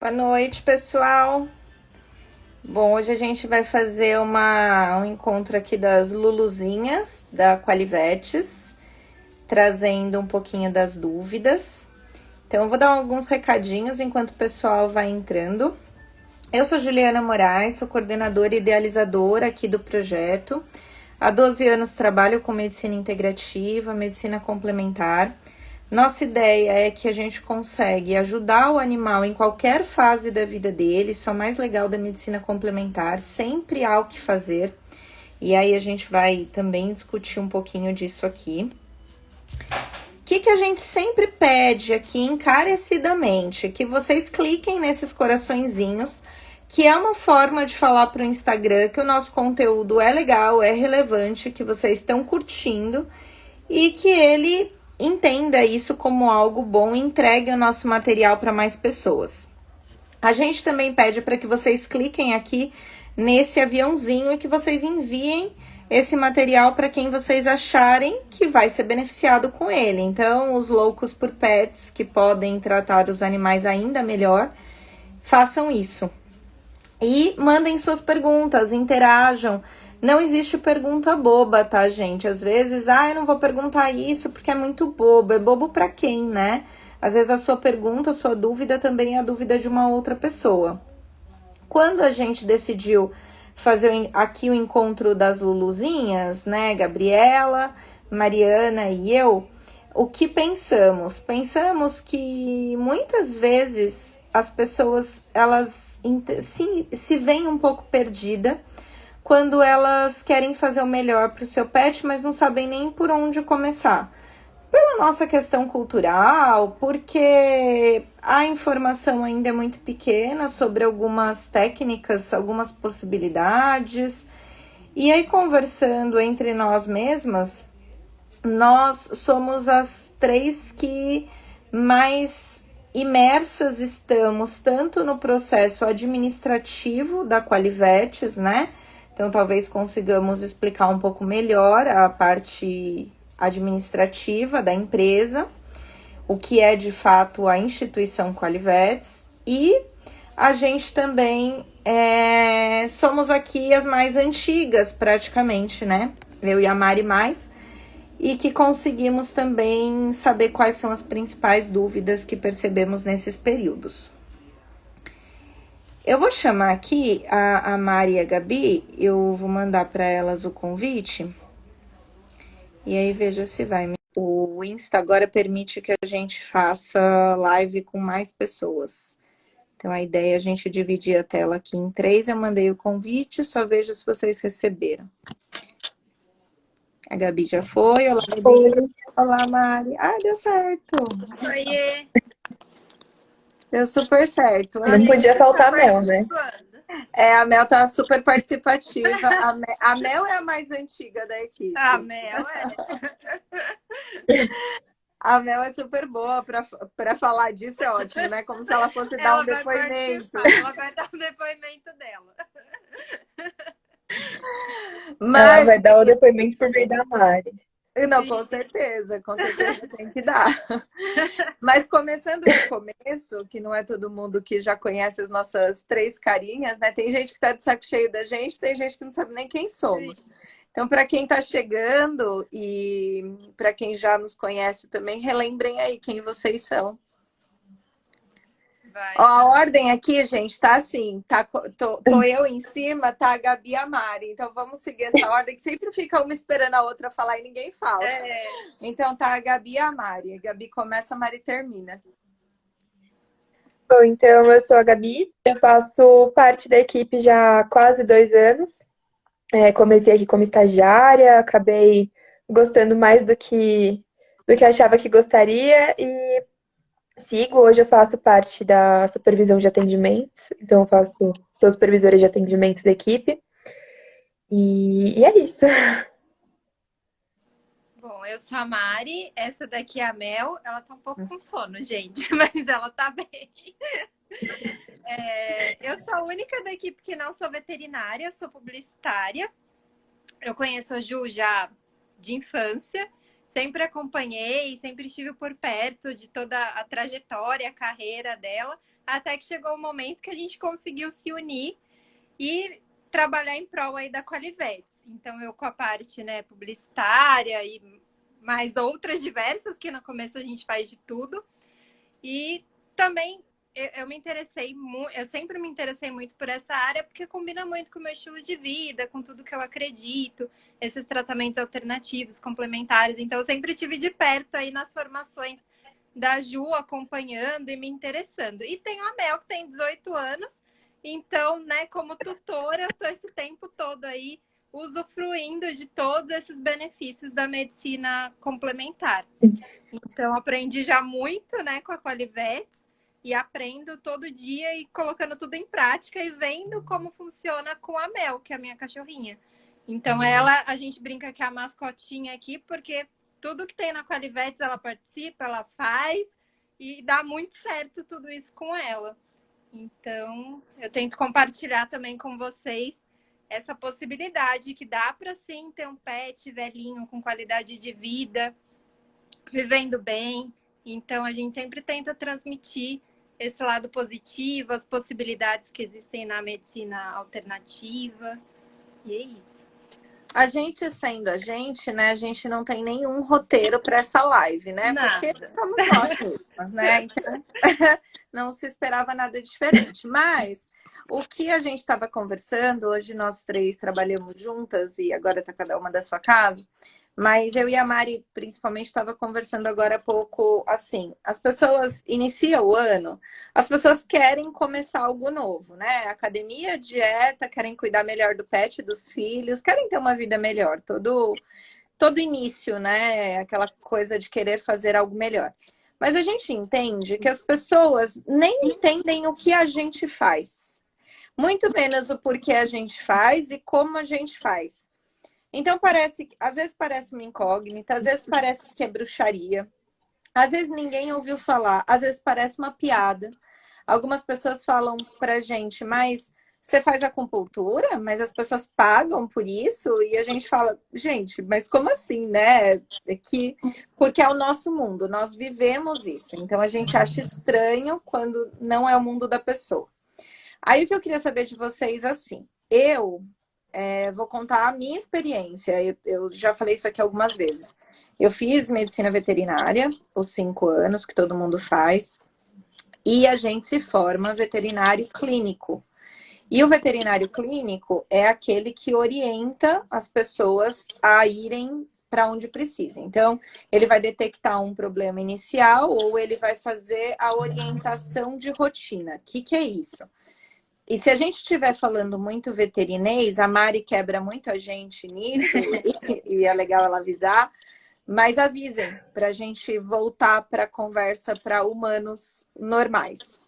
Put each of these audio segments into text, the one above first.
Boa noite, pessoal. Bom, hoje a gente vai fazer um encontro aqui das Luluzinhas, da Qualivetes, trazendo um pouquinho das dúvidas. Então, eu vou dar alguns recadinhos enquanto o pessoal vai entrando. Eu sou Juliana Moraes, sou coordenadora e idealizadora aqui do projeto. Há 12 anos trabalho com medicina integrativa, medicina complementar. Nossa ideia é que a gente consegue ajudar o animal em qualquer fase da vida dele. Isso é o mais legal da medicina complementar. Sempre há o que fazer. E aí a gente vai também discutir um pouquinho disso aqui. O que a gente sempre pede aqui encarecidamente? Que vocês cliquem nesses coraçõezinhos, que é uma forma de falar para o Instagram que o nosso conteúdo é legal, é relevante, que vocês estão curtindo e que ele entenda isso como algo bom e entregue o nosso material para mais pessoas. A gente também pede para que vocês cliquem aqui nesse aviãozinho e que vocês enviem esse material para quem vocês acharem que vai ser beneficiado com ele. Então, os loucos por pets que podem tratar os animais ainda melhor, façam isso. E mandem suas perguntas, interajam. Não existe pergunta boba, tá, gente? Às vezes, eu não vou perguntar isso porque é muito bobo. É bobo pra quem, né? Às vezes a sua pergunta, a sua dúvida também é a dúvida de uma outra pessoa. Quando a gente decidiu fazer aqui o encontro das Luluzinhas, né? Gabriela, Mariana e eu, o que pensamos? Pensamos que muitas vezes as pessoas, elas se veem um pouco perdidas quando elas querem fazer o melhor para o seu pet, mas não sabem nem por onde começar. Pela nossa questão cultural, porque a informação ainda é muito pequena sobre algumas técnicas, algumas possibilidades. E aí, conversando entre nós mesmas, nós somos as três que mais imersas estamos, tanto no processo administrativo da Qualivetes, né? Então, talvez consigamos explicar um pouco melhor a parte administrativa da empresa, o que é de fato a instituição Qualivetes, e a gente também somos aqui as mais antigas, praticamente, né? Eu e a Mari mais, e que conseguimos também saber quais são as principais dúvidas que percebemos nesses períodos. Eu vou chamar aqui a Mari e a Gabi, eu vou mandar para elas o convite, e aí veja se vai. O Insta agora permite que a gente faça live com mais pessoas. Então, a ideia é a gente dividir a tela aqui em 3. Eu mandei o convite, só vejo se vocês receberam. A Gabi já foi. Olá, Gabi. Oi. Olá, Mari. Deu certo. Oiê. Deu super certo. Não podia faltar a Mel, né? A Mel tá super participativa. A Mel é a mais antiga da equipe. A Mel A Mel é super boa para falar disso, é ótimo, né? Como se ela fosse dar um depoimento. Ela vai dar o depoimento dela. Ela vai dar o depoimento por meio da Mari. Não, com certeza tem que dar. Mas começando do começo, que não é todo mundo que já conhece as nossas 3 carinhas, né? Tem gente que tá de saco cheio da gente, tem gente que não sabe nem quem somos. Então, para quem tá chegando e para quem já nos conhece também, relembrem aí quem vocês são. Ó, a ordem aqui, gente, tá assim, tô eu em cima, tá a Gabi e a Mari. Então vamos seguir essa ordem, que sempre fica uma esperando a outra falar e ninguém fala. Então tá a Gabi e a Mari. A Gabi começa, a Mari termina. Bom, então eu sou a Gabi, eu faço parte da equipe já há quase 2 anos. Comecei aqui como estagiária, acabei gostando mais do que achava que gostaria e sigo. Hoje eu faço parte da supervisão de atendimentos, então sou supervisora de atendimentos da equipe. E é isso. Bom, eu sou a Mari, essa daqui é a Mel. Ela tá um pouco com sono, gente, mas ela tá bem. Eu sou a única da equipe que não sou veterinária, sou publicitária. Eu conheço a Ju já de infância, sempre acompanhei, sempre estive por perto de toda a trajetória, a carreira dela, até que chegou o momento que a gente conseguiu se unir e trabalhar em prol aí da Qualivet. Então, eu com a parte, né, publicitária e mais outras diversas, que no começo a gente faz de tudo. E também eu me interessei muito, eu sempre me interessei muito por essa área, porque combina muito com o meu estilo de vida, com tudo que eu acredito, esses tratamentos alternativos, complementares. Então, eu sempre tive de perto aí nas formações da Ju, acompanhando e me interessando. E tenho a Mel, que tem 18 anos, então, né, como tutora, eu tô esse tempo todo aí usufruindo de todos esses benefícios da medicina complementar. Então, aprendi já muito, né, com a Qualivet e aprendo todo dia e colocando tudo em prática e vendo como funciona com a Mel, que é a minha cachorrinha. Então, ela, a gente brinca que é a mascotinha aqui, porque tudo que tem na Qualivet ela participa, ela faz e dá muito certo tudo isso com ela. Então, eu tento compartilhar também com vocês essa possibilidade que dá para sim ter um pet velhinho com qualidade de vida, vivendo bem. Então, a gente sempre tenta transmitir esse lado positivo, as possibilidades que existem na medicina alternativa. E é isso. A gente sendo a gente, né? A gente não tem nenhum roteiro para essa live, né? Nada. Porque somos nós mesmas, né? Então, não se esperava nada diferente. Mas o que a gente estava conversando, hoje nós três trabalhamos juntas e agora está cada uma da sua casa. Mas eu e a Mari, principalmente, estava conversando agora há pouco, assim, as pessoas iniciam o ano, as pessoas querem começar algo novo, né? Academia, dieta, querem cuidar melhor do pet, dos filhos, querem ter uma vida melhor, todo início, né? Aquela coisa de querer fazer algo melhor. Mas a gente entende que as pessoas nem entendem o que a gente faz, muito menos o porquê a gente faz e como a gente faz. Então às vezes parece uma incógnita, às vezes parece que é bruxaria, às vezes ninguém ouviu falar, às vezes parece uma piada. Algumas pessoas falam pra gente, mas você faz acupuntura? Mas as pessoas pagam por isso? E a gente fala, gente, mas como assim, né? Porque é o nosso mundo, nós vivemos isso. Então a gente acha estranho quando não é o mundo da pessoa. Aí o que eu queria saber de vocês, assim, vou contar a minha experiência. Eu já falei isso aqui algumas vezes. Eu fiz medicina veterinária, os 5 anos que todo mundo faz, e a gente se forma veterinário clínico. E o veterinário clínico é aquele que orienta as pessoas a irem para onde precisam. Então, ele vai detectar um problema inicial ou ele vai fazer a orientação de rotina. O que é isso? E se a gente estiver falando muito veterinês, a Mari quebra muito a gente nisso, e é legal ela avisar, mas avisem para a gente voltar para a conversa para humanos normais.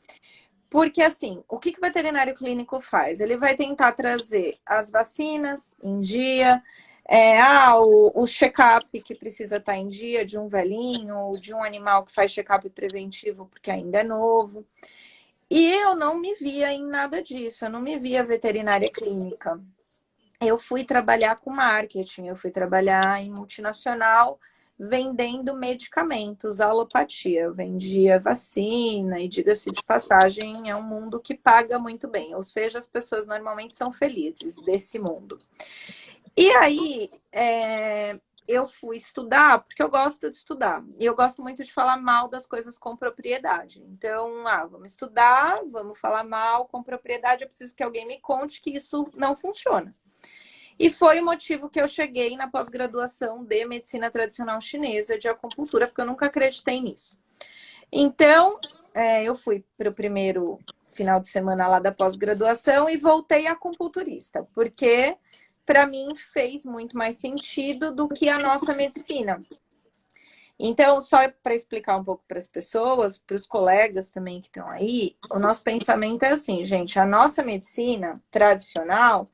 Porque, assim, o que o veterinário clínico faz? Ele vai tentar trazer as vacinas em dia, o check-up que precisa estar em dia de um velhinho, ou de um animal que faz check-up preventivo porque ainda é novo. E eu não me via em nada disso, eu não me via veterinária clínica. Eu fui trabalhar com marketing, eu fui trabalhar em multinacional vendendo medicamentos, alopatia. Eu vendia vacina e, diga-se de passagem, é um mundo que paga muito bem. Ou seja, as pessoas normalmente são felizes desse mundo. E aí, eu fui estudar, porque eu gosto de estudar. E eu gosto muito de falar mal das coisas com propriedade. Então, vamos estudar, vamos falar mal com propriedade. Eu preciso que alguém me conte que isso não funciona. E foi o motivo que eu cheguei na pós-graduação de medicina tradicional chinesa de acupuntura, porque eu nunca acreditei nisso. Então, eu fui para o primeiro final de semana lá da pós-graduação e voltei acupunturista, porque para mim fez muito mais sentido do que a nossa medicina. Então, só para explicar um pouco para as pessoas, para os colegas também que estão aí, o nosso pensamento é assim, gente, a nossa medicina tradicional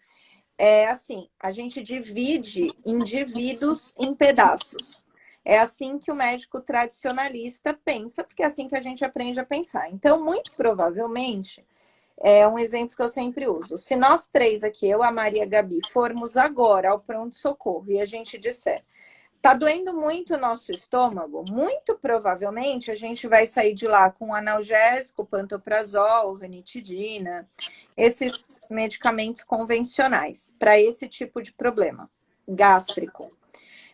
é assim, a gente divide indivíduos em pedaços. É assim que o médico tradicionalista pensa, porque é assim que a gente aprende a pensar. Então, muito provavelmente, é um exemplo que eu sempre uso. Se nós três aqui, eu, a Maria e a Gabi, formos agora ao pronto-socorro e a gente disser, Tá doendo muito o nosso estômago? Muito provavelmente a gente vai sair de lá com analgésico, pantoprazol, ranitidina, esses medicamentos convencionais para esse tipo de problema gástrico.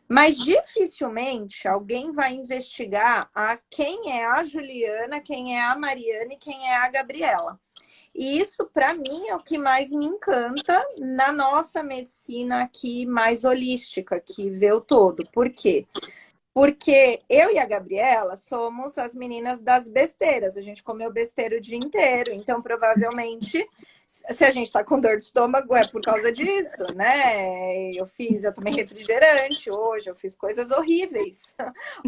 Mas dificilmente alguém vai investigar quem é a Juliana, quem é a Mariana e quem é a Gabriela. E isso, para mim, é o que mais me encanta na nossa medicina aqui mais holística, que vê o todo. Por quê? Porque eu e a Gabriela somos as meninas das besteiras. A gente comeu besteira o dia inteiro. Então, provavelmente, se a gente está com dor de estômago, é por causa disso, né? Eu tomei refrigerante hoje, eu fiz coisas horríveis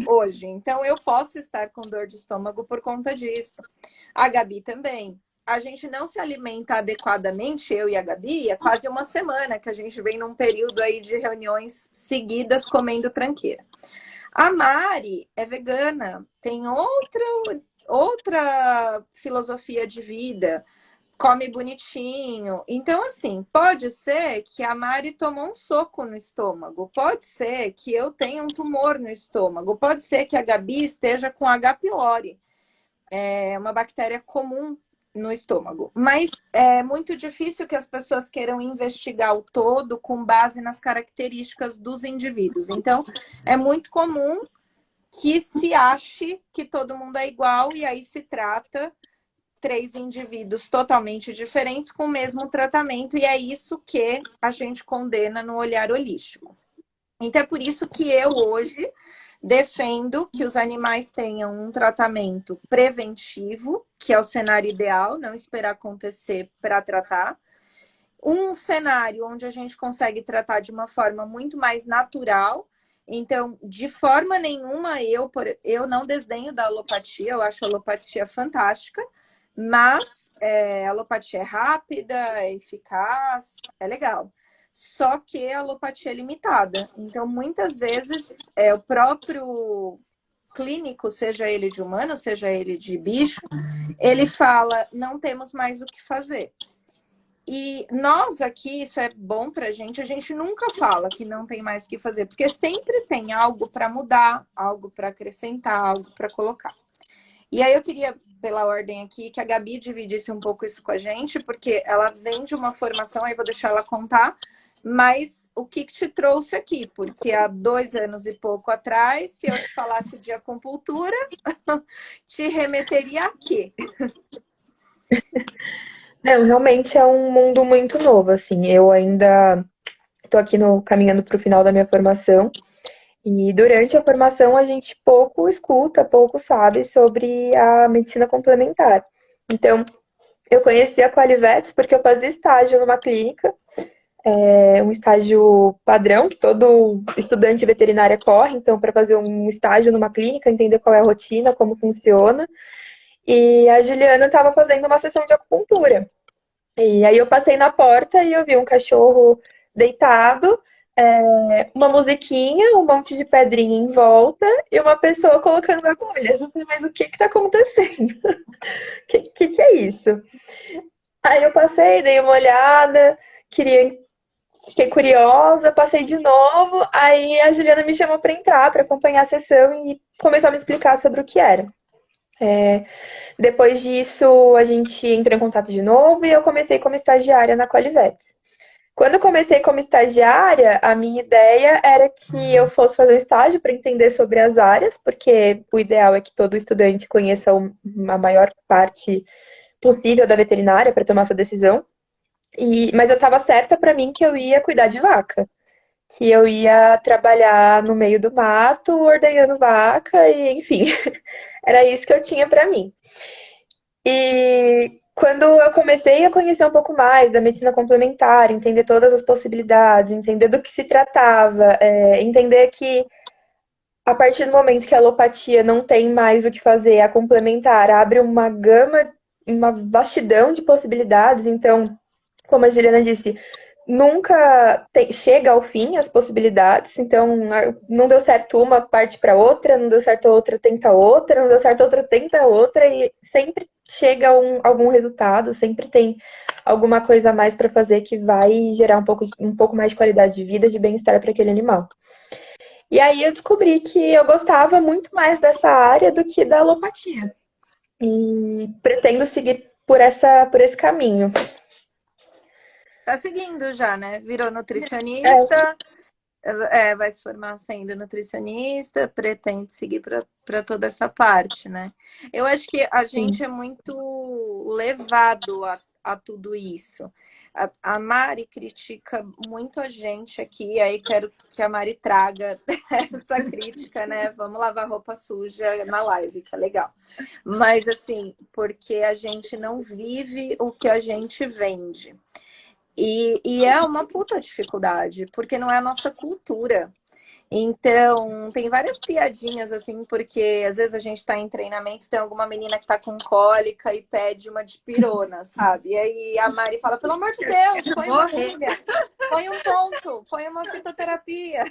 hoje. Então, eu posso estar com dor de estômago por conta disso. A Gabi também. A gente não se alimenta adequadamente, eu e a Gabi, é quase uma semana que a gente vem num período aí de reuniões seguidas comendo tranqueira. A Mari é vegana, tem outra filosofia de vida, come bonitinho. Então, assim, pode ser que a Mari tomou um soco no estômago, pode ser que eu tenha um tumor no estômago, pode ser que a Gabi esteja com H. pylori, é uma bactéria comum no estômago. Mas é muito difícil que as pessoas queiram investigar o todo com base nas características dos indivíduos. Então, é muito comum que se ache que todo mundo é igual e aí se trata 3 indivíduos totalmente diferentes com o mesmo tratamento, e é isso que a gente condena no olhar holístico. Então, é por isso que eu hoje defendo que os animais tenham um tratamento preventivo, que é o cenário ideal, não esperar acontecer para tratar. Um cenário onde a gente consegue tratar de uma forma muito mais natural. Então, de forma nenhuma, eu não desdenho da alopatia, eu acho a alopatia fantástica, mas a alopatia é rápida, é eficaz, é legal. Só que a alopatia é limitada. Então, muitas vezes, o próprio clínico, seja ele de humano, seja ele de bicho, ele fala, não temos mais o que fazer. E nós aqui, isso é bom pra gente, a gente nunca fala que não tem mais o que fazer, porque sempre tem algo para mudar, algo para acrescentar, algo para colocar. E aí eu queria, pela ordem aqui, que a Gabi dividisse um pouco isso com a gente, porque ela vem de uma formação, aí vou deixar ela contar, mas o que te trouxe aqui? Porque há 2 anos e pouco atrás, se eu te falasse de acupuntura, te remeteria a quê? Não, realmente é um mundo muito novo, assim. Eu ainda estou aqui caminhando para o final da minha formação. E durante a formação a gente pouco escuta, pouco sabe sobre a medicina complementar. Então, eu conheci a Qualivetes porque eu fazia estágio numa clínica, um estágio padrão que todo estudante de veterinária corre, então, para fazer um estágio numa clínica, entender qual é a rotina, como funciona. E a Juliana estava fazendo uma sessão de acupuntura. E aí eu passei na porta e eu vi um cachorro deitado, uma musiquinha, um monte de pedrinha em volta e uma pessoa colocando agulhas. Eu falei, mas o que está acontecendo? O que é isso? Aí eu passei, dei uma olhada, fiquei curiosa, passei de novo. Aí a Juliana me chamou para entrar, para acompanhar a sessão e começou a me explicar sobre o que era. Depois disso, a gente entrou em contato de novo e eu comecei como estagiária na Qualivetes. Quando eu comecei como estagiária, a minha ideia era que eu fosse fazer um estágio para entender sobre as áreas, porque o ideal é que todo estudante conheça a maior parte possível da veterinária para tomar sua decisão. Mas eu estava certa para mim que eu ia cuidar de vaca, que eu ia trabalhar no meio do mato, ordenhando vaca, e enfim, era isso que eu tinha para mim. E quando eu comecei a conhecer um pouco mais da medicina complementar, entender todas as possibilidades, entender do que se tratava, entender que a partir do momento que a alopatia não tem mais o que fazer, a complementar abre uma gama, uma vastidão de possibilidades. Então, como a Juliana disse, nunca chega ao fim as possibilidades. Então, não deu certo uma, parte para outra, não deu certo outra, tenta outra, não deu certo outra, tenta outra, e sempre chega algum resultado, sempre tem alguma coisa a mais para fazer que vai gerar um pouco mais de qualidade de vida, de bem-estar para aquele animal. E aí eu descobri que eu gostava muito mais dessa área do que da alopatia. E pretendo seguir por esse caminho. Tá seguindo já, né? Virou É, nutricionista, vai se formar sendo nutricionista, pretende seguir para toda essa parte, né? Eu acho que a gente sim. é muito levado a tudo isso. A Mari critica muito a gente aqui, aí quero que a Mari traga essa crítica, né? Vamos lavar roupa suja na live, que é legal. Mas assim, porque a gente não vive o que a gente vende. E é uma puta dificuldade, porque não é a nossa cultura. Então, tem várias piadinhas, assim, porque às vezes a gente tá em treinamento, tem alguma menina que tá com cólica e pede uma dipirona, sabe? E aí a Mari fala, pelo amor de Deus, põe uma Morrer. agulha, põe um ponto, põe uma fitoterapia.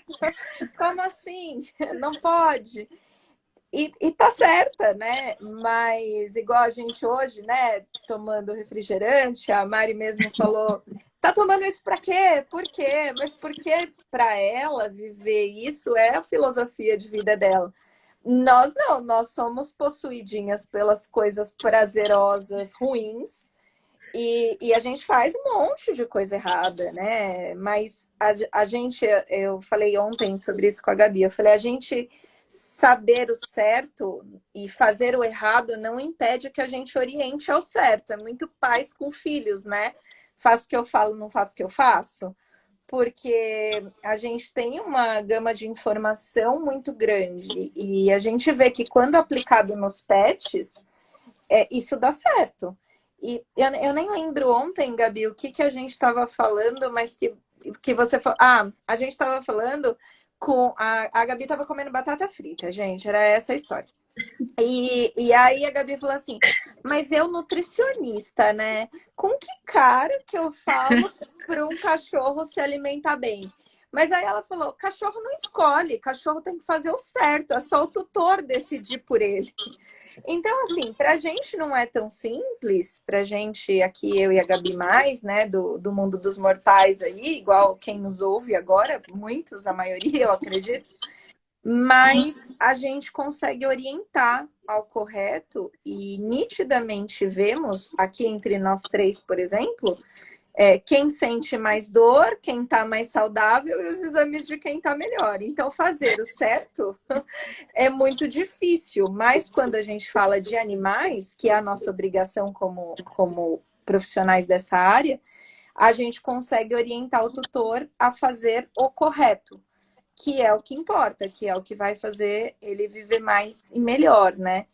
Como assim? Não pode. E tá certa, né? Mas igual a gente hoje, né, tomando refrigerante, a Mari mesmo falou, tá tomando isso para quê? Por quê? Mas porque para ela viver isso é a filosofia de vida dela. Nós não, nós somos possuidinhas pelas coisas prazerosas, ruins, e a gente faz um monte de coisa errada, né? Mas a gente, eu falei ontem sobre isso com a Gabi, eu falei, a gente saber o certo e fazer o errado não impede que a gente oriente ao certo. É muito pais com filhos, né? Faço o que eu falo, não faço o que eu faço. Porque a gente tem uma gama de informação muito grande e a gente vê que quando aplicado nos pets, isso dá certo. E eu nem lembro ontem, Gabi, o que a gente estava falando, mas que você falou. Ah, a gente estava falando com. A Gabi estava comendo batata frita, gente, era essa a história. E aí a Gabi falou assim, mas eu nutricionista, né? Com que cara que eu falo para um cachorro se alimentar bem? Mas aí ela falou, cachorro não escolhe, cachorro tem que fazer o certo, é só o tutor decidir por ele. Então, assim, para a gente não é tão simples, para a gente aqui, eu e a Gabi mais, né, do mundo dos mortais aí, igual quem nos ouve agora, muitos, a maioria, eu acredito, mas a gente consegue orientar ao correto e nitidamente vemos aqui entre nós três, por exemplo, quem sente mais dor, quem está mais saudável e os exames de quem está melhor. Então, fazer o certo é muito difícil, mas quando a gente fala de animais, que é a nossa obrigação como profissionais dessa área, a gente consegue orientar o tutor a fazer o correto, que é o que importa, que é o que vai fazer ele viver mais e melhor, né?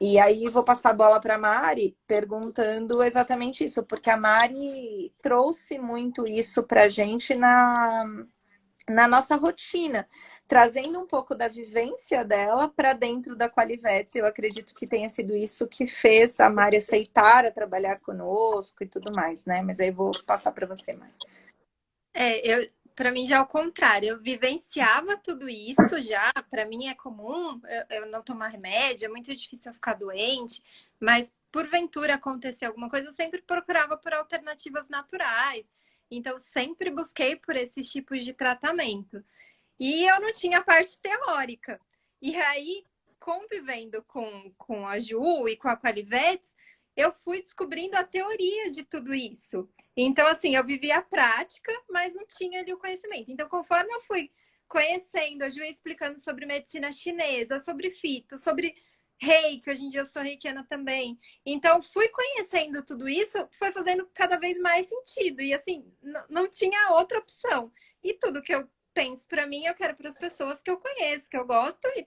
E aí vou passar a bola para a Mari perguntando exatamente isso, porque a Mari trouxe muito isso para a gente na nossa rotina, trazendo um pouco da vivência dela para dentro da Qualivetes. Eu acredito que tenha sido isso que fez a Mari aceitar a trabalhar conosco e tudo mais, né? Mas aí vou passar para você, Mari. Para mim já é o contrário. Eu vivenciava tudo isso já. Para mim é comum eu não tomar remédio, é muito difícil eu ficar doente, mas porventura acontecer alguma coisa, eu sempre procurava por alternativas naturais. Então, sempre busquei por esses tipos de tratamento. E eu não tinha a parte teórica. E aí, convivendo com a Ju e com a Qualivetes, eu fui descobrindo a teoria de tudo isso. Então, assim, eu vivia a prática, mas não tinha ali o conhecimento. Então, conforme eu fui conhecendo, a Ju ia explicando sobre medicina chinesa, sobre fito, sobre reiki, hoje em dia eu sou reikiana também. Então, fui conhecendo tudo isso, foi fazendo cada vez mais sentido. E, assim, não tinha outra opção. E tudo que eu penso para mim, eu quero para as pessoas que eu conheço, que eu gosto, e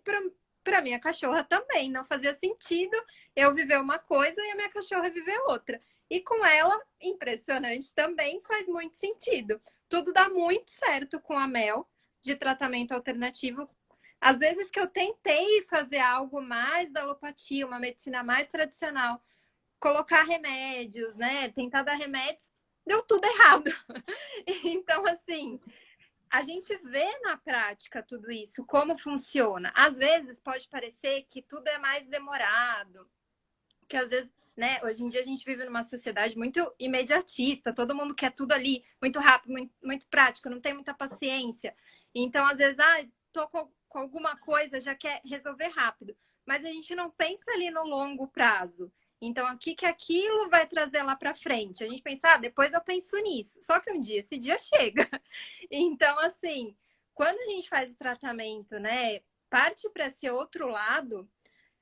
para minha cachorra também. Não fazia sentido eu viver uma coisa e a minha cachorra viver outra. E com ela, impressionante também, faz muito sentido. Tudo dá muito certo com a Mel, de tratamento alternativo. Às vezes que eu tentei fazer algo mais da alopatia, uma medicina mais tradicional, colocar remédios, né? Tentar dar remédios, deu tudo errado. Então, assim, a gente vê na prática tudo isso, como funciona. Às vezes pode parecer que tudo é mais demorado, que às vezes, né, hoje em dia a gente vive numa sociedade muito imediatista, todo mundo quer tudo ali, muito rápido, muito, muito prático, não tem muita paciência. Então, às vezes, tô com alguma coisa, já quer resolver rápido. Mas a gente não pensa ali no longo prazo. Então, o que aquilo vai trazer lá para frente? A gente pensa, depois eu penso nisso. Só que esse dia chega. Então, assim, quando a gente faz o tratamento, né, parte para esse outro lado,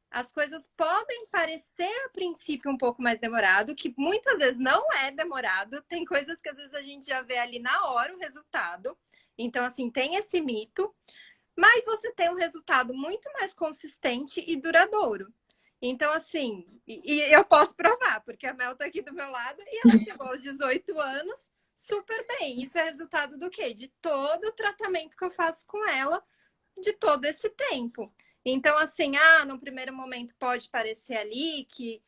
as coisas podem parecer a princípio um pouco mais demorado, que muitas vezes não é demorado. Tem coisas que às vezes a gente já vê ali na hora o resultado. Então, assim, tem esse mito. Mas você tem um resultado muito mais consistente e duradouro. Então, assim, e eu posso provar, porque a Mel tá aqui do meu lado e ela chegou aos 18 anos super bem. Isso é resultado do quê? De todo o tratamento que eu faço com ela, de todo esse tempo. Então, assim, no primeiro momento pode parecer ali que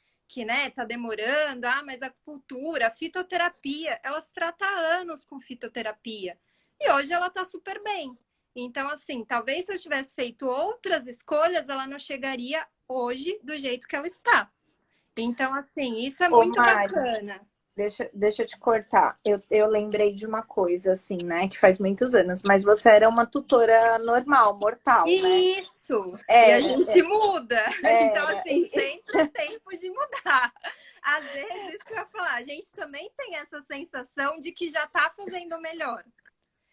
né, tá demorando, mas a acupuntura, a fitoterapia, ela se trata há anos com fitoterapia. E hoje ela tá super bem. Então, assim, talvez se eu tivesse feito outras escolhas, ela não chegaria hoje do jeito que ela está. Então, assim, isso é muito Mari, bacana. deixa eu te cortar. Eu lembrei de uma coisa, assim, né? Que faz muitos anos. Mas você era uma tutora normal, mortal, né? Isso! E a gente muda. Então, era. assim, sempre é tempo de mudar. Às vezes, isso que eu ia falar, a gente também tem essa sensação de que já tá fazendo melhor.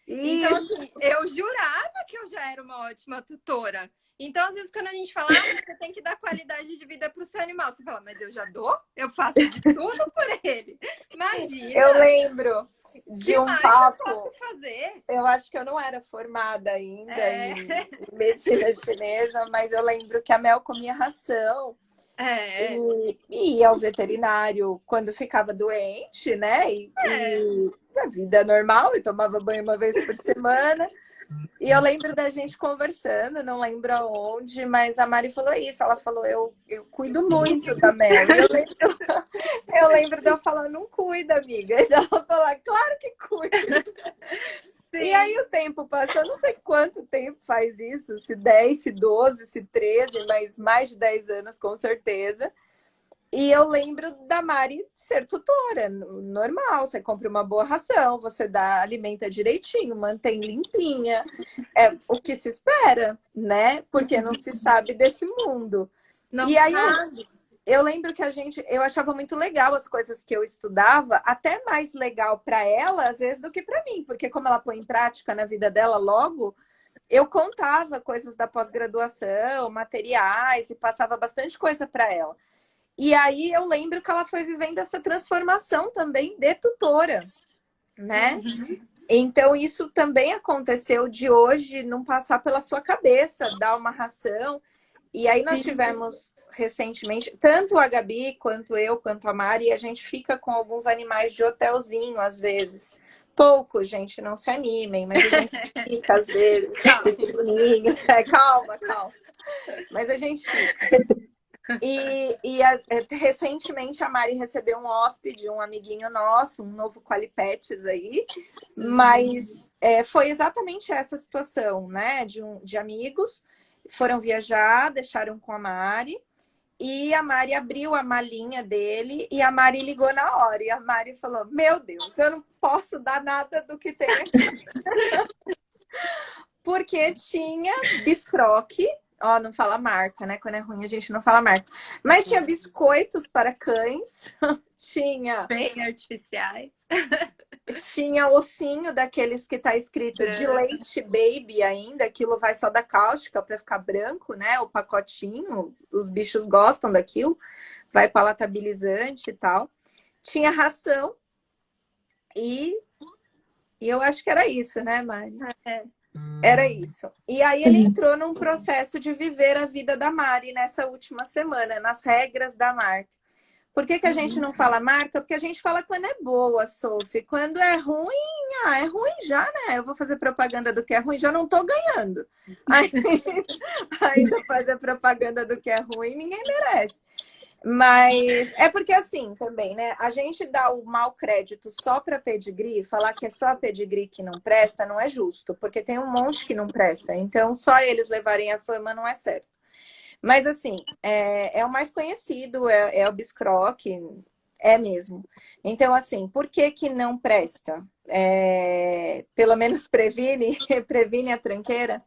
Então, assim, eu jurava que eu já era uma ótima tutora. Então, às vezes, quando a gente fala, mas você tem que dar qualidade de vida para o seu animal, você fala, mas eu já dou? Eu faço de tudo por ele. Imagina! Eu lembro de um papo. Eu posso fazer? Eu acho que eu não era formada ainda em medicina chinesa, mas eu lembro que a Mel comia ração. E ia ao veterinário quando ficava doente, né? E a vida normal, e tomava banho uma vez por semana. E eu lembro da gente conversando, não lembro aonde, mas a Mari falou isso. Ela falou, eu cuido muito da Mel. Eu lembro de eu falar, não cuida, amiga. E ela falou, claro que cuida. E aí o tempo passou, eu não sei quanto tempo faz isso, se 10, se 12, se 13, mas mais de 10 anos com certeza. E eu lembro da Mari ser tutora, normal, você compra uma boa ração, você alimenta direitinho, mantém limpinha, é o que se espera, né? Porque não se sabe desse mundo. Não e aí sabe. eu lembro que eu achava muito legal as coisas que eu estudava, até mais legal para ela, às vezes, do que para mim, porque como ela põe em prática na vida dela logo, eu contava coisas da pós-graduação, materiais, e passava bastante coisa para ela. E aí eu lembro que ela foi vivendo essa transformação também de tutora, né? Então isso também aconteceu de hoje não passar pela sua cabeça, dar uma ração. E aí nós tivemos recentemente, tanto a Gabi, quanto eu, quanto a Mari, a gente fica com alguns animais de hotelzinho, às vezes. Pouco, gente, não se animem, mas a gente fica, às vezes, pequenininhos. Calma. Mas a gente fica. Recentemente a Mari recebeu um hóspede, um amiguinho nosso, um novo Qualipets aí, mas foi exatamente essa situação, né? De amigos, foram viajar, deixaram com a Mari, e a Mari abriu a malinha dele e a Mari ligou na hora. E a Mari falou, meu Deus, eu não posso dar nada do que tem aqui. Porque tinha biscroque. Ó, não fala marca, né? Quando é ruim a gente não fala marca. Mas tinha biscoitos para cães. Tinha... Bem artificiais. Tinha ossinho daqueles que tá escrito de leite baby ainda. Aquilo vai só da cáustica para ficar branco, né? O pacotinho. Os bichos gostam daquilo. Vai palatabilizante e tal. Tinha ração. E eu acho que era isso, né, Mari? Era isso. E aí ele entrou num processo de viver a vida da Mari nessa última semana, nas regras da marca. Por que a gente não fala marca? Porque a gente fala quando é boa, Sophie. Quando é ruim, é ruim já, né? Eu vou fazer propaganda do que é ruim, já não tô ganhando. Ainda fazer propaganda do que é ruim, ninguém merece. Mas é porque assim também, né? A gente dá o mau crédito só para pedigree, falar que é só a pedigree que não presta, não é justo, porque tem um monte que não presta. Então, só eles levarem a fama não é certo. Mas assim, é o mais conhecido, é o biscroque, é mesmo. Então, assim, por que não presta? Pelo menos previne a tranqueira.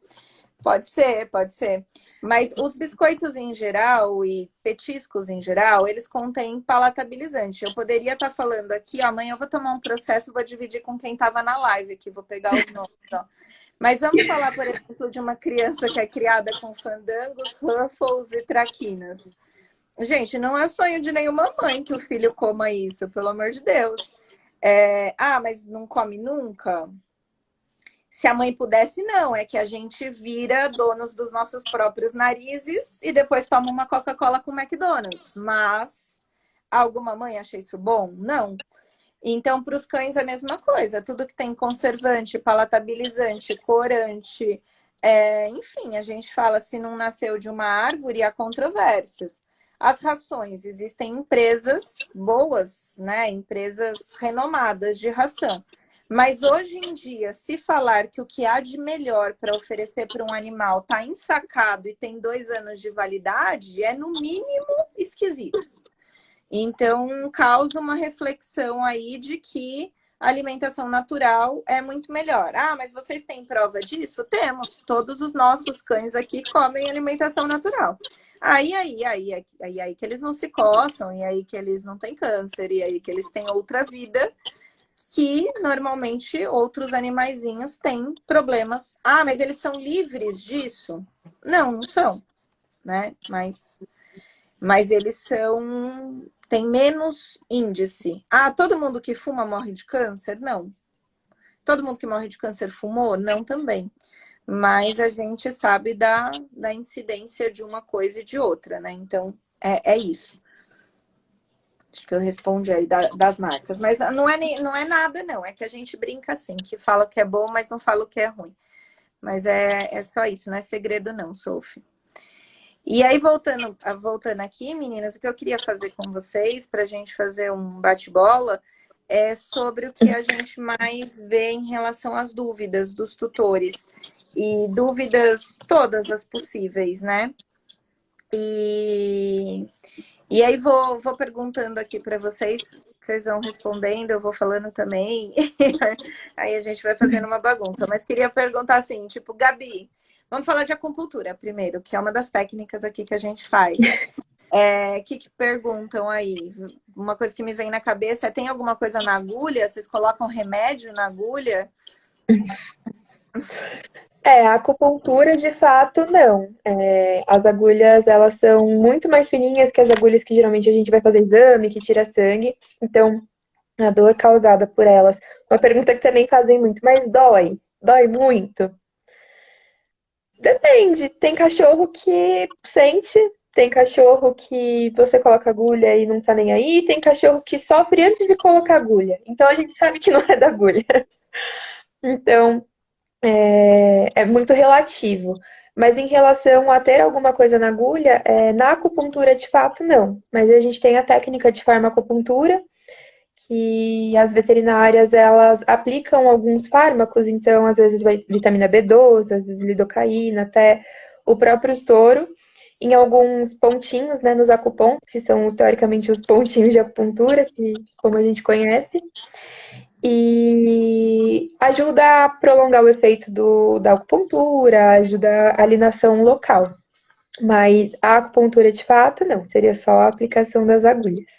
Pode ser, pode ser. Mas os biscoitos em geral e petiscos em geral, eles contêm palatabilizante. Eu poderia estar falando aqui, ó, amanhã eu vou tomar um processo, vou dividir com quem estava na live aqui, vou pegar os nomes, ó. Mas vamos falar, por exemplo, de uma criança que é criada com fandangos, ruffles e traquinas. Gente, não é sonho de nenhuma mãe que o filho coma isso, pelo amor de Deus. Mas não come nunca? Se a mãe pudesse, não. É que a gente vira donos dos nossos próprios narizes e depois toma uma Coca-Cola com McDonald's. Mas alguma mãe acha isso bom? Não. Então, para os cães, é a mesma coisa. Tudo que tem conservante, palatabilizante, corante, enfim, a gente fala se não nasceu de uma árvore, há controvérsias. As rações, existem empresas boas, né? Empresas renomadas de ração. Mas hoje em dia, se falar que o que há de melhor para oferecer para um animal está ensacado e tem 2 anos de validade, é no mínimo esquisito. Então, causa uma reflexão aí de que a alimentação natural é muito melhor. Ah, mas vocês têm prova disso? Temos. Todos os nossos cães aqui comem alimentação natural. Aí que eles não se coçam, e aí que eles não têm câncer, e aí que eles têm outra vida que normalmente outros animaizinhos têm problemas. Ah, mas eles são livres disso? Não, não são, né? Mas eles têm menos índice. Ah, todo mundo que fuma morre de câncer? Não. Todo mundo que morre de câncer fumou? Não também. Mas a gente sabe da incidência de uma coisa e de outra, né? Então, é isso. Acho que eu respondi aí das marcas. Mas não é nada, não. É que a gente brinca assim, que fala que é bom, mas não fala o que é ruim. Mas é só isso, não é segredo não, Sophie. E aí, voltando aqui, meninas, o que eu queria fazer com vocês, para a gente fazer um bate-bola, é sobre o que a gente mais vê em relação às dúvidas dos tutores. E dúvidas todas as possíveis, né? E aí vou perguntando aqui para vocês vão respondendo, eu vou falando também. Aí a gente vai fazendo uma bagunça. Mas queria perguntar assim, tipo, Gabi, vamos falar de acupuntura primeiro, que é uma das técnicas aqui que a gente faz. Que perguntam aí? Uma coisa que me vem na cabeça é, tem alguma coisa na agulha? Vocês colocam remédio na agulha? A acupuntura, de fato, não. As agulhas, elas são muito mais fininhas que as agulhas que geralmente a gente vai fazer exame, que tira sangue. Então, a dor causada por elas. Uma pergunta que também fazem muito, mas dói? Dói muito? Depende. Tem cachorro que sente, tem cachorro que você coloca agulha e não tá nem aí, tem cachorro que sofre antes de colocar agulha. Então, a gente sabe que não é da agulha. Então, é muito relativo. Mas em relação a ter alguma coisa na agulha, na acupuntura de fato não. Mas a gente tem a técnica de farmacopuntura, que as veterinárias elas aplicam alguns fármacos, então às vezes vai vitamina B12, às vezes lidocaína, até o próprio soro, em alguns pontinhos, né, nos acupontos, que são teoricamente os pontinhos de acupuntura, que como a gente conhece. E ajuda a prolongar o efeito da acupuntura, ajuda a alienação local. Mas a acupuntura de fato, não, seria só a aplicação das agulhas.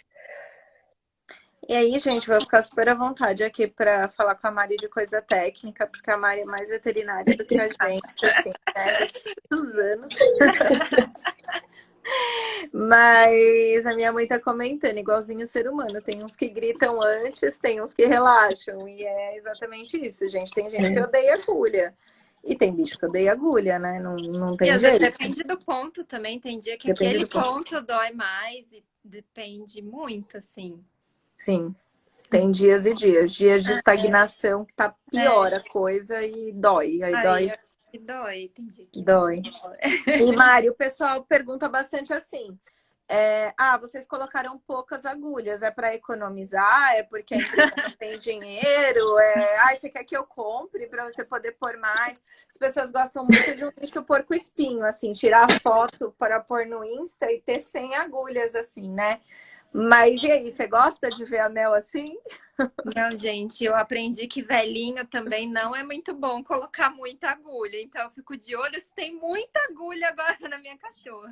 E aí, gente, vou ficar super à vontade aqui para falar com a Mari de coisa técnica, porque a Mari é mais veterinária do que a gente, assim, né? Já muitos anos. Mas a minha mãe tá comentando, igualzinho o ser humano. Tem uns que gritam antes, tem uns que relaxam. E é exatamente isso, gente. Tem gente que odeia agulha. E tem bicho que odeia agulha, né? Não tem jeito. Depende do ponto também. Tem dia que aquele ponto dói mais e depende muito, assim. Sim. Tem dias e dias. Dias de estagnação que tá pior a coisa e dói. Aí dói. Que dói, tem dia que dói. E, Mari, o pessoal pergunta bastante assim. Vocês colocaram poucas agulhas, é para economizar? É porque a empresa não tem dinheiro? Você quer que eu compre para você poder pôr mais? As pessoas gostam muito de um bicho porco-espinho, assim, tirar foto para pôr no Insta e ter 100 agulhas, assim, né? Mas e aí, você gosta de ver anel assim? Não, gente, eu aprendi que velhinho também não é muito bom colocar muita agulha. Então, eu fico de olho se tem muita agulha agora na minha cachorra.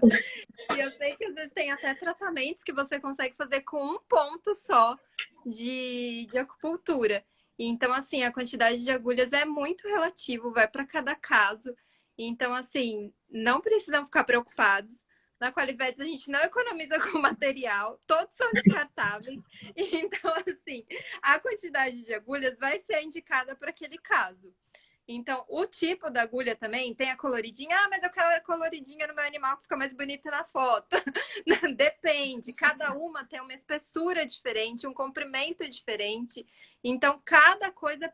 E eu sei que às vezes tem até tratamentos que você consegue fazer com um ponto só de acupuntura. Então, assim, a quantidade de agulhas é muito relativo, vai para cada caso. Então, assim, não precisam ficar preocupados. Na Qualivet a gente não economiza com material, todos são descartáveis. Então, assim, a quantidade de agulhas vai ser indicada para aquele caso. Então, o tipo da agulha também tem a coloridinha. Ah, mas eu quero a coloridinha no meu animal que fica mais bonita na foto. Depende, cada uma tem uma espessura diferente, um comprimento diferente. Então, cada coisa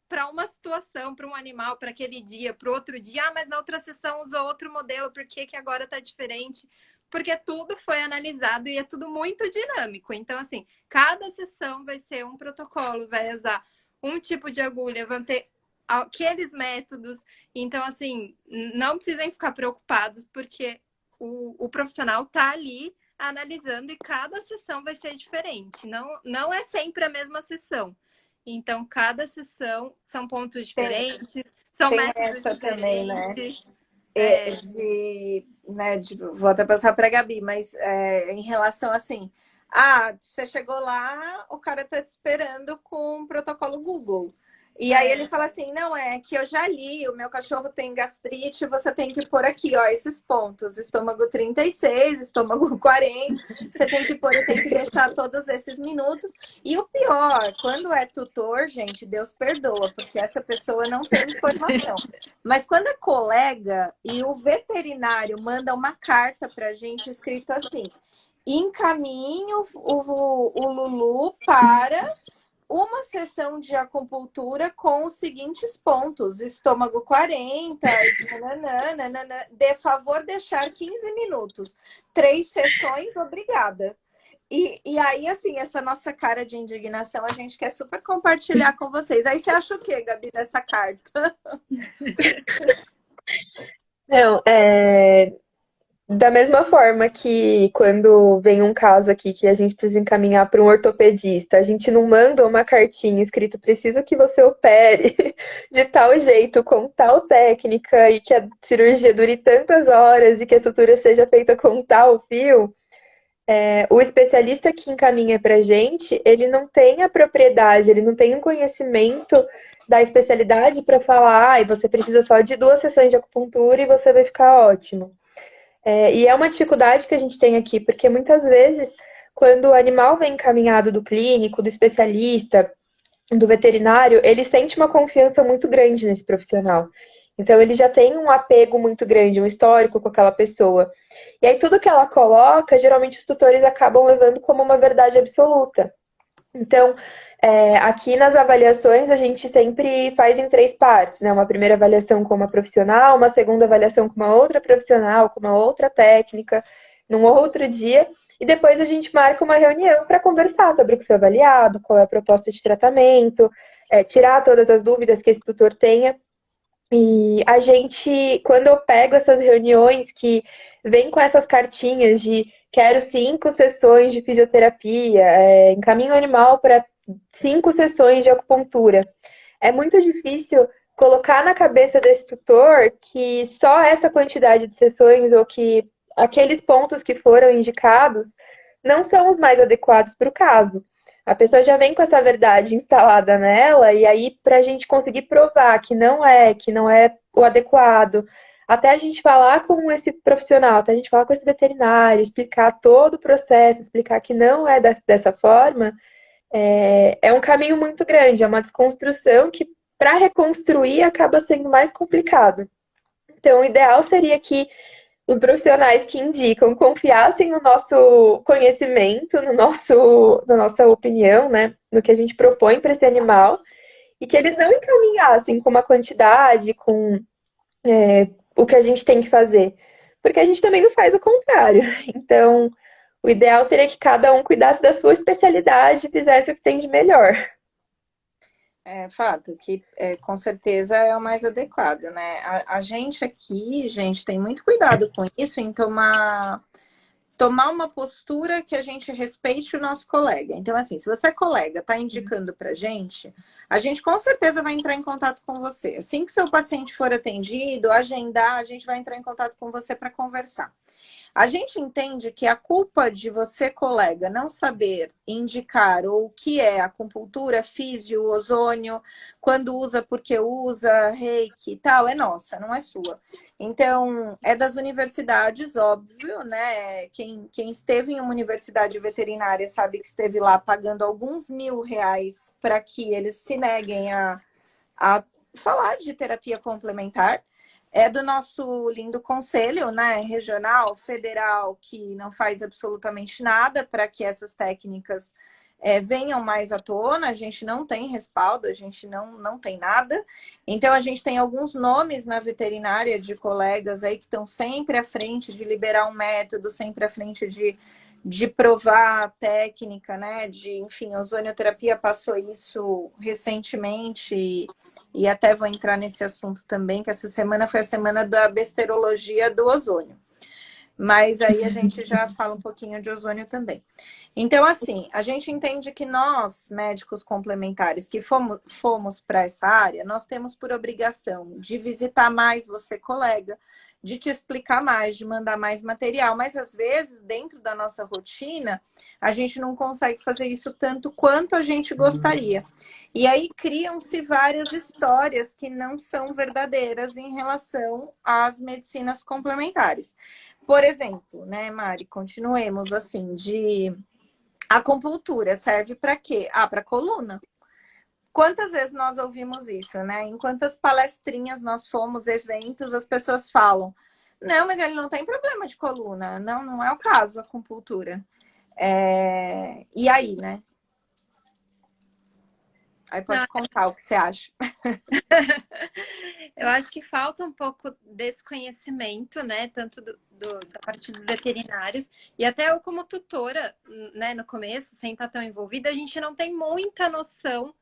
para uma situação, para um animal, para aquele dia, para o outro dia. Ah, mas na outra sessão usou outro modelo, por que que agora está diferente? Porque tudo foi analisado e é tudo muito dinâmico. Então, assim, cada sessão vai ser um protocolo, vai usar um tipo de agulha, vão ter aqueles métodos. Então, assim, não precisem ficar preocupados, porque o profissional está ali analisando e cada sessão vai ser diferente. Não é sempre a mesma sessão. Então, cada sessão são pontos Tem, diferentes, são tem métodos essa também, né? diferentes. É, Vou até passar para a Gabi, mas em relação assim, você chegou lá, o cara tá te esperando com o protocolo Google. E aí ele fala assim, não, é que eu já li, o meu cachorro tem gastrite, você tem que pôr aqui, ó, esses pontos, estômago 36, estômago 40, você tem que pôr e tem que deixar todos esses minutos. E o pior, quando é tutor, gente, Deus perdoa, porque essa pessoa não tem informação. Mas quando é colega e o veterinário manda uma carta pra gente escrito assim, encaminhe o Lulu para uma sessão de acupuntura com os seguintes pontos: estômago 40, nananana, de favor deixar 15 minutos. 3 sessões, obrigada. E aí, assim, essa nossa cara de indignação a gente quer super compartilhar com vocês. Aí você acha o quê, Gabi, dessa carta? Não, da mesma forma que quando vem um caso aqui que a gente precisa encaminhar para um ortopedista, a gente não manda uma cartinha escrito preciso que você opere de tal jeito, com tal técnica e que a cirurgia dure tantas horas e que a sutura seja feita com tal fio. O especialista que encaminha para a gente, ele não tem a propriedade, ele não tem um conhecimento da especialidade para falar, você precisa só de 2 sessões de acupuntura e você vai ficar ótimo. E é uma dificuldade que a gente tem aqui, porque muitas vezes, quando o animal vem encaminhado do clínico, do especialista, do veterinário, ele sente uma confiança muito grande nesse profissional. Então, ele já tem um apego muito grande, um histórico com aquela pessoa. E aí, tudo que ela coloca, geralmente os tutores acabam levando como uma verdade absoluta. Então, aqui nas avaliações, a gente sempre faz em 3 partes, né? Uma primeira avaliação com uma profissional, uma segunda avaliação com uma outra profissional, com uma outra técnica, num outro dia, e depois a gente marca uma reunião para conversar sobre o que foi avaliado, qual é a proposta de tratamento, tirar todas as dúvidas que esse tutor tenha. E a gente, quando eu pego essas reuniões que vem com essas cartinhas de quero 5 sessões de fisioterapia, encaminho o animal para 5 sessões de acupuntura, é muito difícil colocar na cabeça desse tutor que só essa quantidade de sessões ou que aqueles pontos que foram indicados não são os mais adequados para o caso. A pessoa já vem com essa verdade instalada nela, e aí, para a gente conseguir provar que não é o adequado, até a gente falar com esse profissional, até a gente falar com esse veterinário, explicar todo o processo, explicar que não é dessa forma, é um caminho muito grande, é uma desconstrução que, para reconstruir, acaba sendo mais complicado. Então, o ideal seria que os profissionais que indicam confiassem no nosso conhecimento, na nossa opinião, né, no que a gente propõe para esse animal, e que eles não encaminhassem com uma quantidade, com o que a gente tem que fazer, porque a gente também não faz o contrário. Então, o ideal seria que cada um cuidasse da sua especialidade e fizesse o que tem de melhor. É fato, que com certeza é o mais adequado, né? A gente aqui, gente, tem muito cuidado com isso, em tomar tomar uma postura que a gente respeite o nosso colega. Então, assim, se você é colega, está indicando para a gente com certeza vai entrar em contato com você. Assim que seu paciente for atendido, agendar, a gente vai entrar em contato com você para conversar. A gente entende que a culpa de você, colega, não saber indicar o que é acupuntura, físio, ozônio, quando usa, porque usa, reiki e tal, é nossa, não é sua. Então, é das universidades, óbvio, né? Quem esteve em uma universidade veterinária sabe que esteve lá pagando alguns R$ 1.000 para que eles se neguem a falar de terapia complementar. É do nosso lindo conselho, né, regional, federal, que não faz absolutamente nada para que essas técnicas venham mais à tona. A gente não tem respaldo, a gente não tem nada. Então, a gente tem alguns nomes na veterinária de colegas aí que estão sempre à frente de liberar um método, sempre à frente de provar a técnica, né? Enfim, a ozonioterapia passou isso recentemente e até vou entrar nesse assunto também, que essa semana foi a semana da besterologia do ozônio. Mas aí a gente já fala um pouquinho de ozônio também. Então, assim, a gente entende que nós, médicos complementares, que fomos para essa área, nós temos por obrigação de visitar mais você, colega, de te explicar mais, de mandar mais material, mas às vezes, dentro da nossa rotina, a gente não consegue fazer isso tanto quanto a gente gostaria. E aí criam-se várias histórias que não são verdadeiras em relação às medicinas complementares. Por exemplo, né, Mari, continuemos assim, de acupuntura serve para quê? Ah, para coluna. Quantas vezes nós ouvimos isso, né? Em quantas palestrinhas nós fomos, eventos, as pessoas falam: não, mas ele não tem problema de coluna. Não, não é o caso, a acupuntura. E aí, né? Aí pode contar o que você acha. Eu acho que falta um pouco desse conhecimento, né? Tanto da parte dos veterinários, e até eu, como tutora, né, no começo, sem estar tão envolvida, a gente não tem muita noção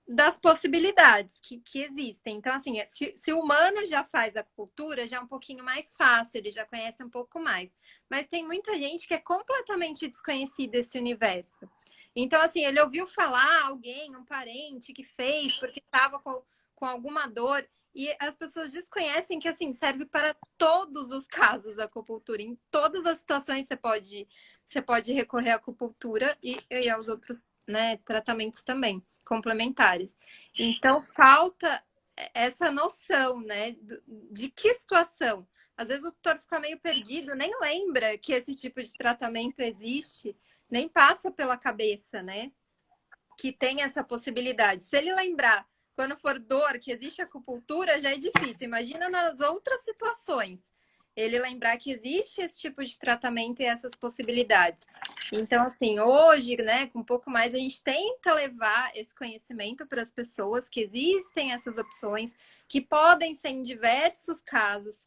das possibilidades que existem. Então, assim, se o humano já faz acupuntura, já é um pouquinho mais fácil, ele já conhece um pouco mais. Mas tem muita gente que é completamente desconhecida desse universo. Então, assim, ele ouviu falar alguém, um parente que fez porque estava com alguma dor, e as pessoas desconhecem que, assim, serve para todos os casos da acupuntura. Em todas as situações você pode recorrer à acupuntura e aos outros, né, tratamentos também complementares. Então, falta essa noção, né, de que situação. Às vezes o tutor fica meio perdido, nem lembra que esse tipo de tratamento existe, nem passa pela cabeça, né, que tem essa possibilidade. Se ele lembrar, quando for dor, que existe acupuntura, já é difícil. Imagina nas outras situações. Ele lembrar que existe esse tipo de tratamento e essas possibilidades. Então, assim, hoje, né, com um pouco mais, a gente tenta levar esse conhecimento para as pessoas, que existem essas opções, que podem ser em diversos casos.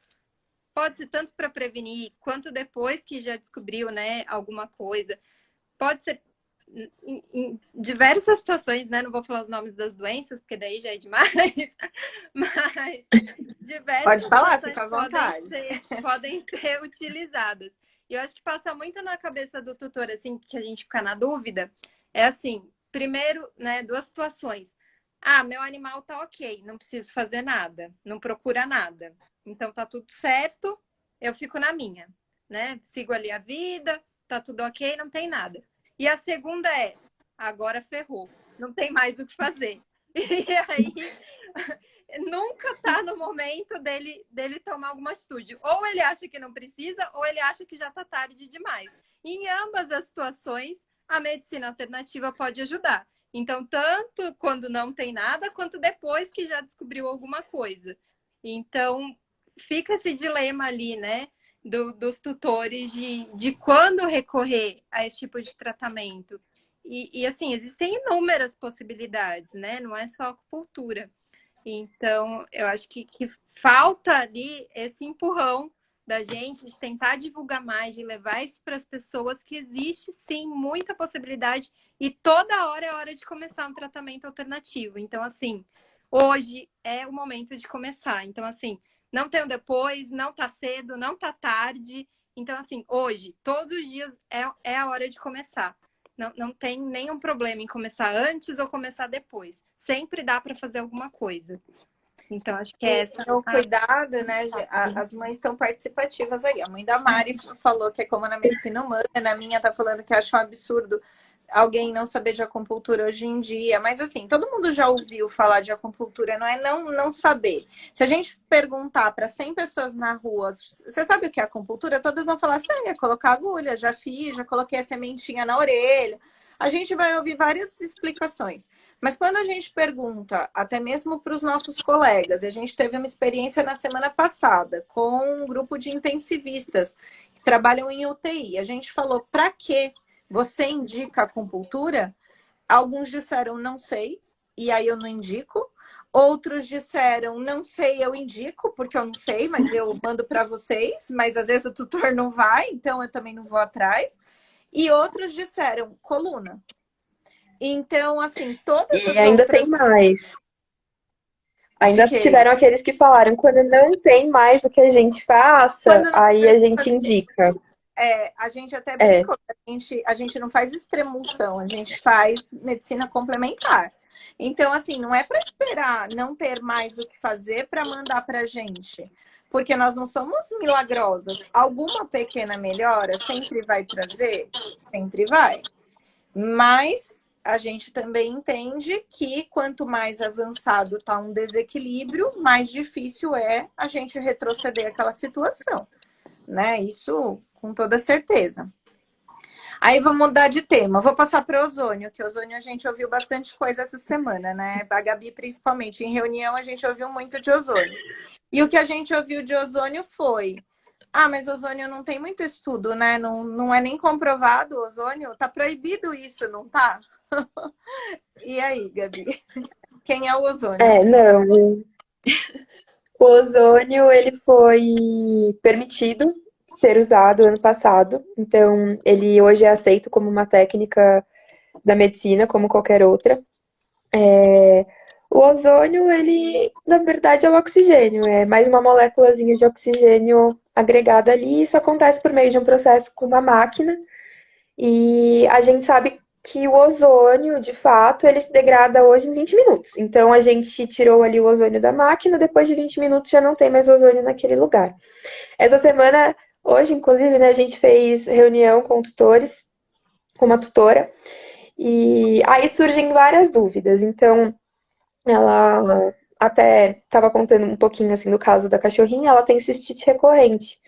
Pode ser tanto para prevenir, quanto depois que já descobriu, né, alguma coisa. Pode ser em diversas situações, né? Não vou falar os nomes das doenças, porque daí já é demais. Mas diversas Pode falar, situações fica à vontade. podem ser utilizadas. E eu acho que passa muito na cabeça do tutor, assim, que a gente fica na dúvida. É assim, primeiro, né, duas situações. Ah, meu animal tá ok, não preciso fazer nada, não procura nada. Então tá tudo certo, eu fico na minha, né? Sigo ali a vida, tá tudo ok, não tem nada. E a segunda é, agora ferrou, não tem mais o que fazer. E aí, nunca tá no momento dele tomar alguma atitude. Ou ele acha que não precisa, ou ele acha que já tá tarde demais. E em ambas as situações, a medicina alternativa pode ajudar. Então, tanto quando não tem nada, quanto depois que já descobriu alguma coisa. Então, fica esse dilema ali, né? Dos tutores de quando recorrer a esse tipo de tratamento. E assim, existem inúmeras possibilidades, né? Não é só acupuntura. Então, eu acho que falta ali esse empurrão da gente de tentar divulgar mais, de levar isso para as pessoas, que existe sim muita possibilidade e toda hora é hora de começar um tratamento alternativo. Então, assim, hoje é o momento de começar. Então, assim, não tem um depois, não tá cedo, não tá tarde. Então, assim, hoje, todos os dias é a hora de começar. Não tem nenhum problema em começar antes ou começar depois. Sempre dá para fazer alguma coisa. Então, acho que é essa. O cuidado, né? As mães estão participativas aí. A mãe da Mari falou que é como na medicina humana, a minha tá falando que acha um absurdo alguém não saber de acupuntura hoje em dia. Mas assim, todo mundo já ouviu falar de acupuntura, não é não saber. Se a gente perguntar para 100 pessoas na rua, você sabe o que é acupuntura? Todas vão falar, sei, é colocar agulha, já fiz, já coloquei a sementinha na orelha. A gente vai ouvir várias explicações. Mas quando a gente pergunta, até mesmo para os nossos colegas, e a gente teve uma experiência na semana passada com um grupo de intensivistas que trabalham em UTI, a gente falou, para que você indica acupuntura? Alguns disseram, não sei, e aí eu não indico. Outros disseram, não sei, eu indico, porque eu não sei, mas eu mando para vocês. Mas às vezes o tutor não vai, então eu também não vou atrás. E outros disseram, coluna. Então, assim, todas E as ainda outras... tem mais. Ainda De quê? tiveram aqueles que falaram, quando não tem mais o que a gente faça, Quando não aí tem a o que gente fazer. indica. A gente até É, brincou, a gente não faz extremoção, a gente faz medicina complementar. Então, assim, não é para esperar não ter mais o que fazer para mandar para a gente, porque nós não somos milagrosas. Alguma pequena melhora sempre vai trazer? Sempre vai. Mas a gente também entende que quanto mais avançado está um desequilíbrio, mais difícil é a gente retroceder aquela situação, né? Isso com toda certeza. Aí vamos mudar de tema. Vou passar para ozônio, que ozônio a gente ouviu bastante coisa essa semana, né? A Gabi, principalmente, em reunião, a gente ouviu muito de ozônio. E o que a gente ouviu de ozônio foi: ah, mas ozônio não tem muito estudo, né? Não é nem comprovado o ozônio. Tá proibido isso, não tá? E aí, Gabi? Quem é o ozônio? não. O ozônio, ele foi permitido ser usado ano passado. Então, ele hoje é aceito como uma técnica da medicina, como qualquer outra. O ozônio, ele, na verdade, é o oxigênio. É mais uma moléculazinha de oxigênio agregada ali. Isso acontece por meio de um processo com uma máquina. E a gente sabe que o ozônio, de fato, ele se degrada hoje em 20 minutos. Então, a gente tirou ali o ozônio da máquina, depois de 20 minutos já não tem mais ozônio naquele lugar. Essa semana, hoje, inclusive, né, a gente fez reunião com tutores, com uma tutora, e aí surgem várias dúvidas. Então, ela até estava contando um pouquinho assim do caso da cachorrinha, ela tem cistite recorrente.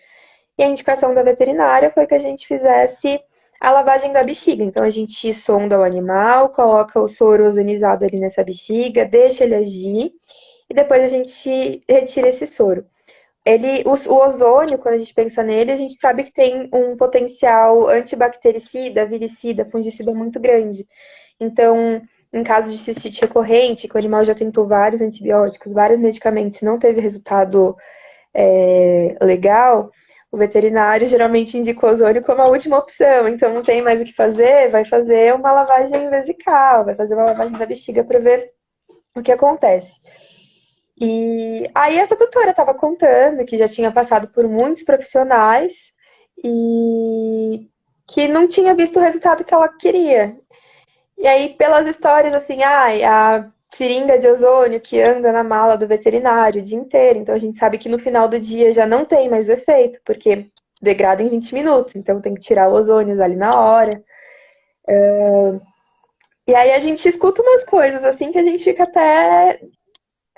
E a indicação da veterinária foi que a gente fizesse a lavagem da bexiga. Então a gente sonda o animal, coloca o soro ozonizado ali nessa bexiga, deixa ele agir e depois a gente retira esse soro. O ozônio, quando a gente pensa nele, a gente sabe que tem um potencial antibactericida, viricida, fungicida muito grande. Então, em caso de cistite recorrente, que o animal já tentou vários antibióticos, vários medicamentos, não teve resultado legal, o veterinário geralmente indica o ozônio como a última opção. Então, não tem mais o que fazer, vai fazer uma lavagem vesical, vai fazer uma lavagem da bexiga para ver o que acontece. E aí essa tutora estava contando que já tinha passado por muitos profissionais e que não tinha visto o resultado que ela queria. E aí, pelas histórias, assim, a seringa de ozônio que anda na mala do veterinário o dia inteiro. Então, a gente sabe que no final do dia já não tem mais o efeito, porque degrada em 20 minutos. Então, tem que tirar o ozônio ali na hora. E aí, a gente escuta umas coisas, assim, que a gente fica até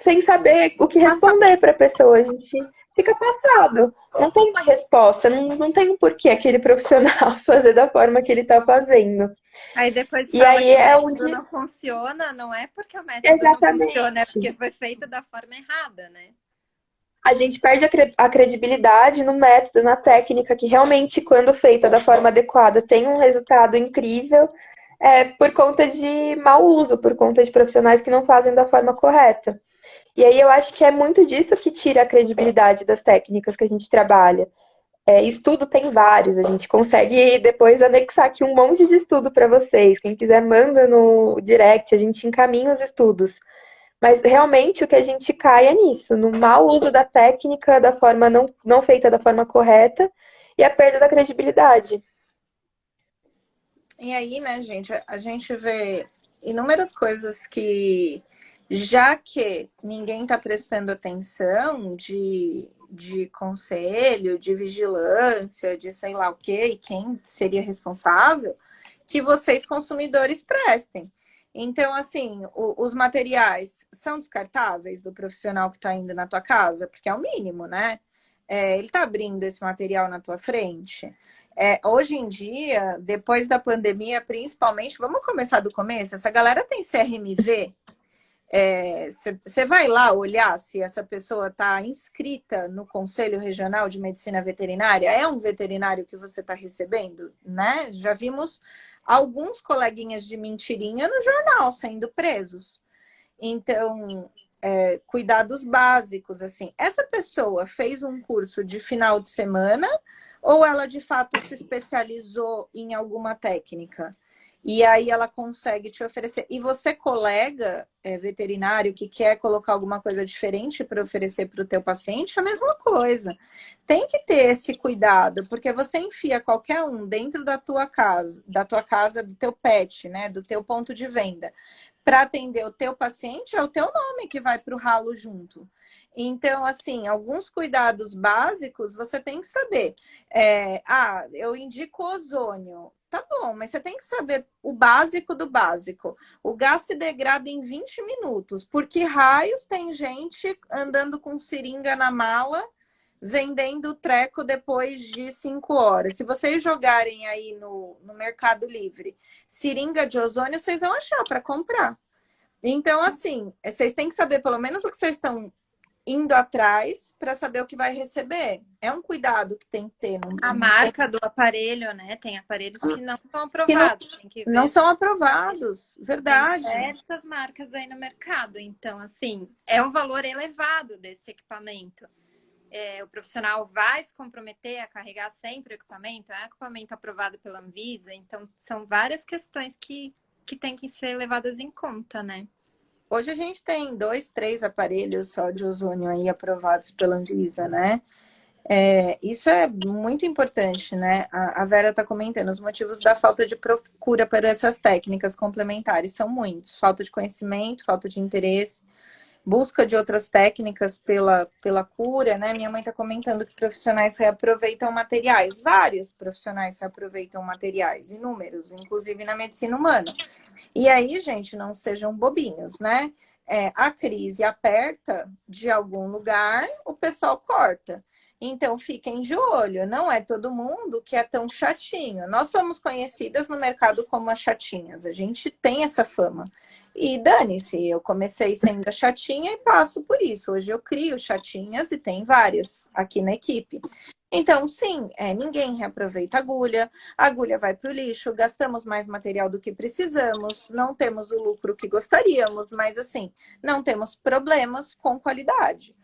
sem saber o que responder para a pessoa. A gente fica passado. Não tem uma resposta, não tem um porquê aquele profissional fazer da forma que ele está fazendo. Aí depois E fala aí que o é método onde... não funciona, não é porque o método não funciona, é Exatamente. porque foi feito da forma errada, né? A gente perde a credibilidade no método, na técnica, que realmente, quando feita da forma adequada, tem um resultado incrível, por conta de mau uso, por conta de profissionais que não fazem da forma correta. E aí eu acho que é muito disso que tira a credibilidade das técnicas que a gente trabalha. Estudo tem vários, a gente consegue depois anexar aqui um monte de estudo para vocês. Quem quiser, manda no direct, a gente encaminha os estudos. Mas realmente o que a gente cai é nisso, no mau uso da técnica, da forma não feita da forma correta, e a perda da credibilidade. E aí, né, gente, a gente vê inúmeras coisas que, já que ninguém está prestando atenção de conselho, de vigilância, de sei lá o quê, e quem seria responsável, que vocês, consumidores, prestem. Então, assim, os materiais são descartáveis do profissional que está indo na tua casa, porque é o mínimo, né? Ele está abrindo esse material na tua frente. Hoje em dia, depois da pandemia, principalmente, vamos começar do começo. Essa galera tem CRMV. Você vai lá olhar se essa pessoa está inscrita no Conselho Regional de Medicina Veterinária? É um veterinário que você está recebendo, né? Já vimos alguns coleguinhas de mentirinha no jornal sendo presos. Então, cuidados básicos, assim. Essa pessoa fez um curso de final de semana ou ela de fato se especializou em alguma técnica? E aí ela consegue te oferecer. E você, colega veterinário, que quer colocar alguma coisa diferente para oferecer para o teu paciente, é a mesma coisa. Tem que ter esse cuidado, porque você enfia qualquer um dentro da tua casa, do teu pet, né? Do teu ponto de venda. Para atender o teu paciente, é o teu nome que vai para o ralo junto. Então, assim, alguns cuidados básicos você tem que saber. Eu indico ozônio. Tá bom, mas você tem que saber o básico do básico. O gás se degrada em 20 minutos. Por que raios tem gente andando com seringa na mala, vendendo treco depois de 5 horas? Se vocês jogarem aí no Mercado Livre seringa de ozônio, vocês vão achar para comprar. Então, assim, vocês têm que saber pelo menos o que vocês estão indo atrás para saber o que vai receber. É um cuidado que tem que ter. A marca do aparelho, né? Tem aparelhos que não são que aprovados. Tem que ver. não são aprovados, Tem verdade. diversas marcas aí no mercado. Então, assim, é um valor elevado desse equipamento. O profissional vai se comprometer a carregar sempre o equipamento? É um equipamento aprovado pela Anvisa? Então, são várias questões que têm que ser levadas em conta, né? Hoje a gente tem 2, 3 aparelhos só de ozônio aí aprovados pela Anvisa, né? Isso é muito importante, né? A Vera está comentando, os motivos da falta de procura para essas técnicas complementares são muitos. Falta de conhecimento, falta de interesse, busca de outras técnicas pela cura, né? Minha mãe está comentando que profissionais reaproveitam materiais. Vários profissionais reaproveitam materiais, inúmeros, inclusive na medicina humana. E aí, gente, não sejam bobinhos, né? A crise aperta de algum lugar, o pessoal corta. Então, fiquem de olho. Não é todo mundo que é tão chatinho. Nós somos conhecidas no mercado como as chatinhas. A gente tem essa fama. E dane-se, eu comecei sendo a chatinha e passo por isso. Hoje eu crio chatinhas e tem várias aqui na equipe. Então, sim, ninguém reaproveita a agulha vai para o lixo, gastamos mais material do que precisamos, não temos o lucro que gostaríamos, mas assim, não temos problemas com qualidade.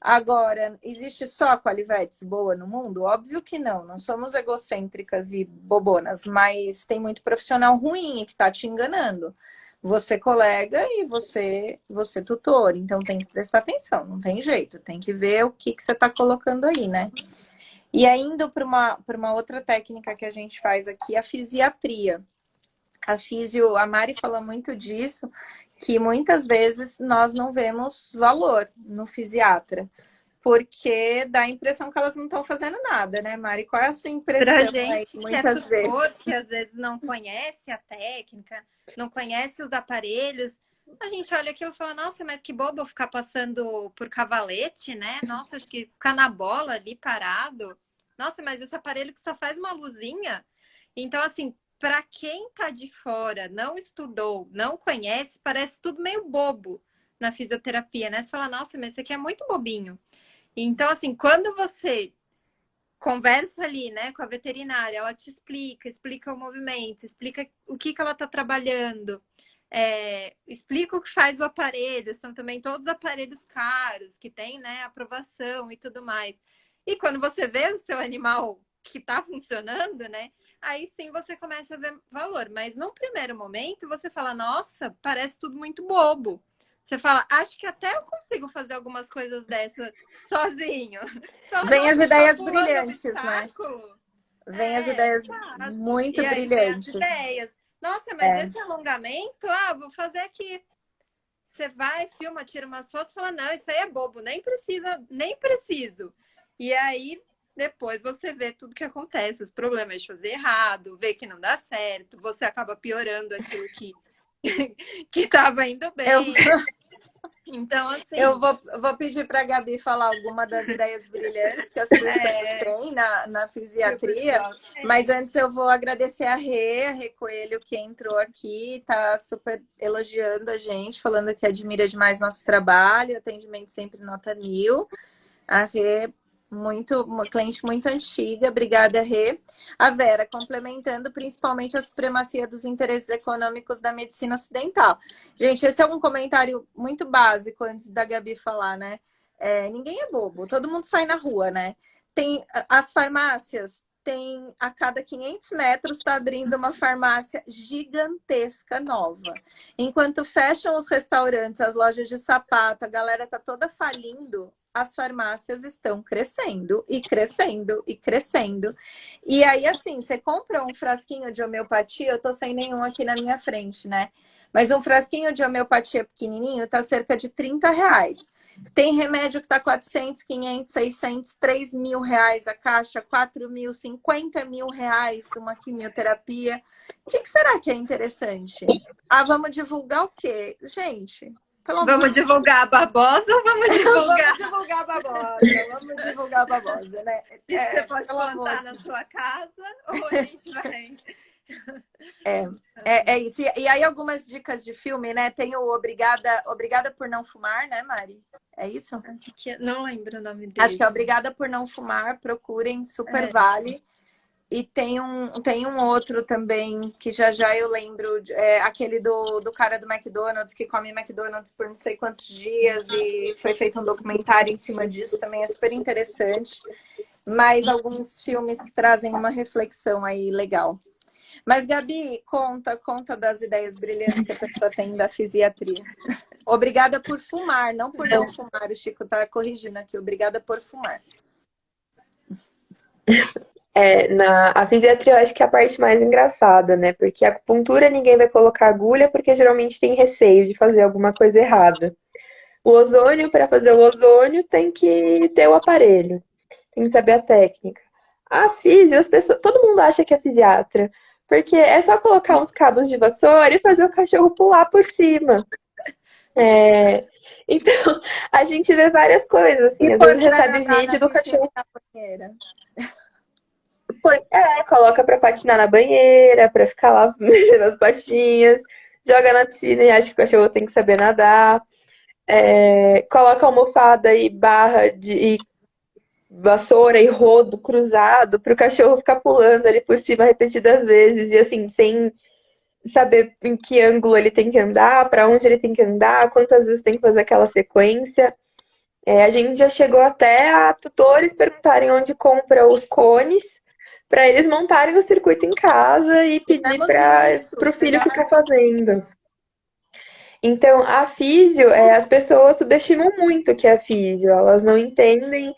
Agora, existe só a Qualivetes boa no mundo? Óbvio que não, não somos egocêntricas e bobonas, mas tem muito profissional ruim que está te enganando. Você colega e você tutor, então tem que prestar atenção, não tem jeito, tem que ver o que você está colocando aí, né? E indo para uma outra técnica que a gente faz aqui, a fisiatria. A Mari fala muito disso, que muitas vezes nós não vemos valor no fisiatra, porque dá a impressão que elas não estão fazendo nada, né, Mari? Qual é a sua impressão Pra aí, gente muitas que é tutor, vezes? que às vezes não conhece a técnica, não conhece os aparelhos, a gente olha aquilo e fala, nossa, mas que bobo eu ficar passando por cavalete, né? Nossa, acho que ficar na bola ali parado. Nossa, mas esse aparelho que só faz uma luzinha. Então, assim, para quem tá de fora, não estudou, não conhece, parece tudo meio bobo na fisioterapia, né? Você fala, nossa, mas isso aqui é muito bobinho. Então, assim, quando você conversa ali, né, com a veterinária, ela te explica o movimento, explica o que ela está trabalhando, explica o que faz o aparelho, são também todos aparelhos caros, que tem, né, aprovação e tudo mais. E quando você vê o seu animal que está funcionando, né, aí sim você começa a ver valor. Mas num primeiro momento você fala, nossa, parece tudo muito bobo. Você fala, acho que até eu consigo fazer algumas coisas dessas sozinho. Você fala, Vem as nossa, ideias tá pulando brilhantes, né? obstáculo. Vem as ideias Exato. muito E aí vem as brilhantes. ideias. Nossa, mas É. esse alongamento, vou fazer aqui. Você vai, filma, tira umas fotos e fala, não, isso aí é bobo, nem precisa, nem preciso. E aí, depois você vê tudo que acontece, os problemas de fazer errado, vê que não dá certo, você acaba piorando aquilo que que estava indo Eu, bem. Então, assim, eu vou pedir para a Gabi falar alguma das ideias brilhantes que as pessoas têm na fisiatria, mas antes eu vou agradecer a Rê Coelho, que entrou aqui, tá super elogiando a gente, falando que admira demais nosso trabalho, atendimento sempre nota 1000. A Rê, uma cliente muito antiga, obrigada, Rê. A Vera, complementando principalmente a supremacia dos interesses econômicos da medicina ocidental. Gente, esse é um comentário muito básico antes da Gabi falar, né? Ninguém é bobo, todo mundo sai na rua, né? Tem as farmácias. Tem a cada 500 metros está abrindo uma farmácia gigantesca nova. Enquanto fecham os restaurantes, as lojas de sapato, a galera tá toda falindo, as farmácias estão crescendo e crescendo e crescendo. E aí, assim, você compra um frasquinho de homeopatia, eu tô sem nenhum aqui na minha frente, né? Mas um frasquinho de homeopatia pequenininho tá cerca de R$ 30. Tem remédio que tá 400, 500, 600, R$ 3.000 a caixa, 4.000, R$ 50.000 uma quimioterapia. O que será que é interessante? Vamos divulgar o quê? Gente, pelo amor vamos divulgar a babosa ou vamos divulgar? Vamos divulgar a babosa. Vamos divulgar a babosa, né? Você pode pelo amor plantar de na sua casa ou a gente vai. É isso. E aí, algumas dicas de filme, né? Tem o Obrigada por Não Fumar, né, Mari? É isso? Não lembro o nome dele. Acho que é Obrigada por Não Fumar. Procurem, super vale. E tem um outro também, que já eu lembro, aquele do cara do McDonald's, que come McDonald's por não sei quantos dias, e foi feito um documentário em cima disso, também é super interessante. Mas alguns filmes que trazem uma reflexão aí legal. Mas, Gabi, conta das ideias brilhantes que a pessoa tem da fisiatria. Obrigada por fumar, não por não fumar. O Chico tá corrigindo aqui. Obrigada por fumar. A fisiatria eu acho que é a parte mais engraçada, né? Porque a acupuntura ninguém vai colocar agulha porque geralmente tem receio de fazer alguma coisa errada. O ozônio, para fazer o ozônio, tem que ter o aparelho, tem que saber a técnica. A físio, todo mundo acha que é fisiatra, porque é só colocar uns cabos de vassoura e fazer o cachorro pular por cima. Então, a gente vê várias coisas, assim, às vezes recebe vídeo do cachorro. Na banheira. Coloca pra patinar na banheira, pra ficar lá mexendo as patinhas, joga na piscina e acha que o cachorro tem que saber nadar. Coloca almofada e barra de vassoura e rodo cruzado para o cachorro ficar pulando ali por cima repetidas vezes e assim, sem saber em que ângulo ele tem que andar, para onde ele tem que andar, quantas vezes tem que fazer aquela sequência. A gente já chegou até a tutores perguntarem onde compra os cones para eles montarem o circuito em casa e pedir para o filho ficar fazendo. Então, a físio, as pessoas subestimam muito o que é físio, elas não entendem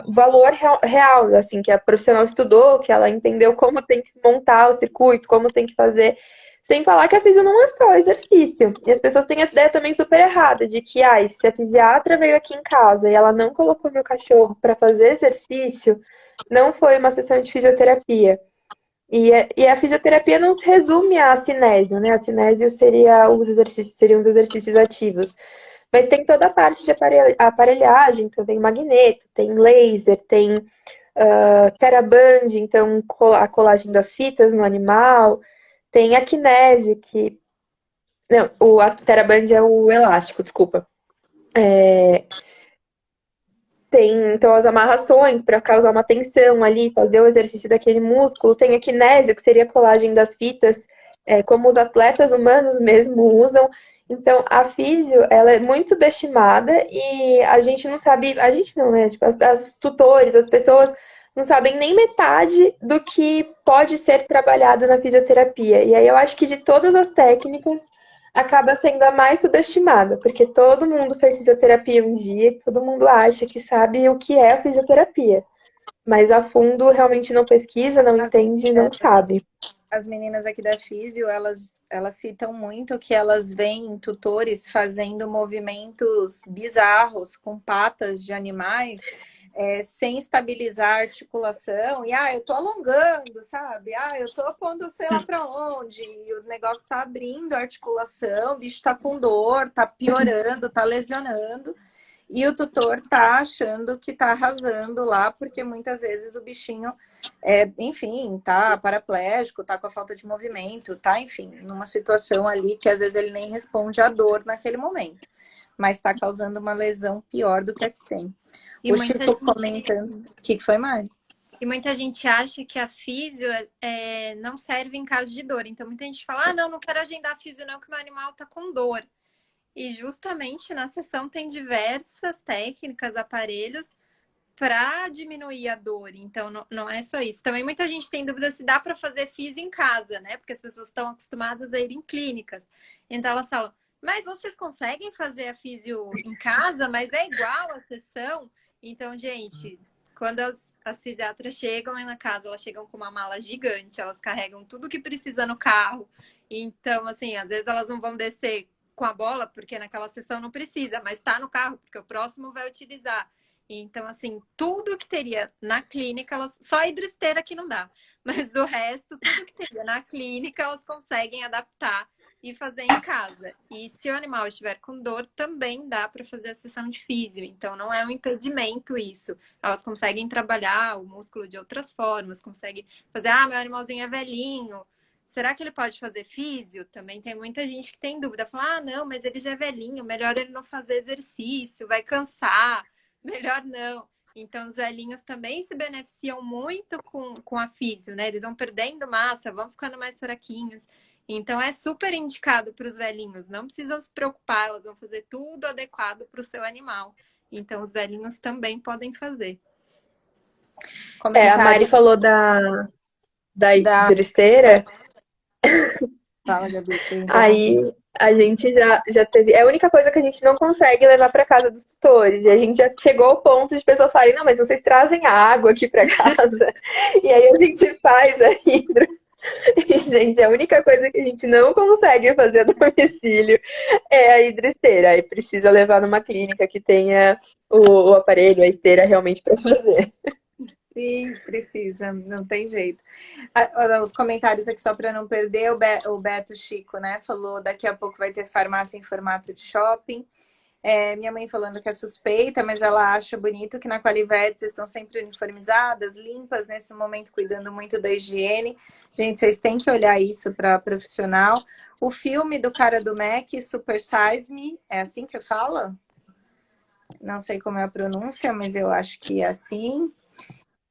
o valor real, assim, que a profissional estudou, que ela entendeu como tem que montar o circuito, como tem que fazer, sem falar que a físio não é só exercício. E as pessoas têm essa ideia também super errada, de que, se a fisiatra veio aqui em casa e ela não colocou meu cachorro para fazer exercício, não foi uma sessão de fisioterapia. E a fisioterapia não se resume a cinésio, né? A cinésio seriam os exercícios ativos. Mas tem toda a parte de aparelhagem, então tem magneto, tem laser, tem TheraBand, então a colagem das fitas no animal, tem a kinese, que... Não, a TheraBand é o elástico, desculpa. Tem, então, as amarrações para causar uma tensão ali, fazer o exercício daquele músculo. Tem a kinésio, que seria a colagem das fitas, como os atletas humanos mesmo usam. Então, a físio, ela é muito subestimada e a gente não sabe... A gente não, né? Tipo, as tutores, as pessoas não sabem nem metade do que pode ser trabalhado na fisioterapia. E aí eu acho que de todas as técnicas, acaba sendo a mais subestimada, porque todo mundo fez fisioterapia um dia, todo mundo acha que sabe o que é a fisioterapia. Mas a fundo realmente não pesquisa, não As entende, não meninas, sabe. as meninas aqui da Físio, elas citam muito que elas veem tutores fazendo movimentos bizarros com patas de animais, sem estabilizar a articulação. E, eu tô alongando, sabe? Eu tô pondo sei lá para onde. E o negócio tá abrindo a articulação, o bicho tá com dor, tá piorando, tá lesionando. E o tutor tá achando que tá arrasando lá, porque muitas vezes o bichinho, enfim, tá paraplégico, tá com a falta de movimento, tá, enfim, numa situação ali que às vezes ele nem responde à dor naquele momento, mas tá causando uma lesão pior do que a que tem. E O muita Chico gente, comentando. O que foi, Mari? e muita gente acha que a físio não serve em caso de dor. Então, muita gente fala, não, não quero agendar a físio não, que meu animal tá com dor. E justamente na sessão tem diversas técnicas, aparelhos para diminuir a dor. Então, não é só isso. Também muita gente tem dúvida se dá para fazer físio em casa, né? Porque as pessoas estão acostumadas a ir em clínicas. Então, elas falam, mas vocês conseguem fazer a físio em casa, mas é igual a sessão? Então, gente, quando as fisiatras chegam aí na casa, elas chegam com uma mala gigante, elas carregam tudo que precisa no carro. Então, assim, às vezes elas não vão descer com a bola, porque naquela sessão não precisa, mas está no carro, porque o próximo vai utilizar. Então, assim, tudo que teria na clínica, só a hidroesteira que não dá. Mas do resto, tudo que teria na clínica, elas conseguem adaptar e fazer em casa. E se o animal estiver com dor, também dá para fazer a sessão de físio. Então, não é um impedimento isso. Elas conseguem trabalhar o músculo de outras formas, conseguem fazer, meu animalzinho é velhinho. Será que ele pode fazer físio? Também tem muita gente que tem dúvida. Fala, não, mas ele já é velhinho, melhor ele não fazer exercício, vai cansar. Melhor não. Então, os velhinhos também se beneficiam muito com a físio, né? Eles vão perdendo massa, vão ficando mais fraquinhos. Então, é super indicado para os velhinhos. Não precisam se preocupar, elas vão fazer tudo adequado para o seu animal. Então, os velhinhos também podem fazer. A Mari Comentários falou da da. hidroesteira. Fala, Gabi, deixa eu interromper. Aí a gente já teve. É a única coisa que a gente não consegue levar para casa dos tutores. E a gente já chegou ao ponto de pessoas falarem: não, mas vocês trazem água aqui para casa. E aí a gente faz a hidro. E, gente, a única coisa que a gente não consegue fazer a domicílio é a hidroesteira. Aí precisa levar numa clínica que tenha o aparelho, a esteira realmente para fazer. Sim, precisa, não tem jeito. Os comentários aqui, só para não perder, o Beto Chico, né, falou daqui a pouco vai ter farmácia em formato de shopping. Minha mãe falando que é suspeita, mas ela acha bonito que na Qualivetes estão sempre uniformizadas, limpas nesse momento, cuidando muito da higiene. Gente, vocês têm que olhar isso para profissional. O filme do cara do Mac, Super Size Me, é assim que fala? Não sei como é a pronúncia, mas eu acho que é assim.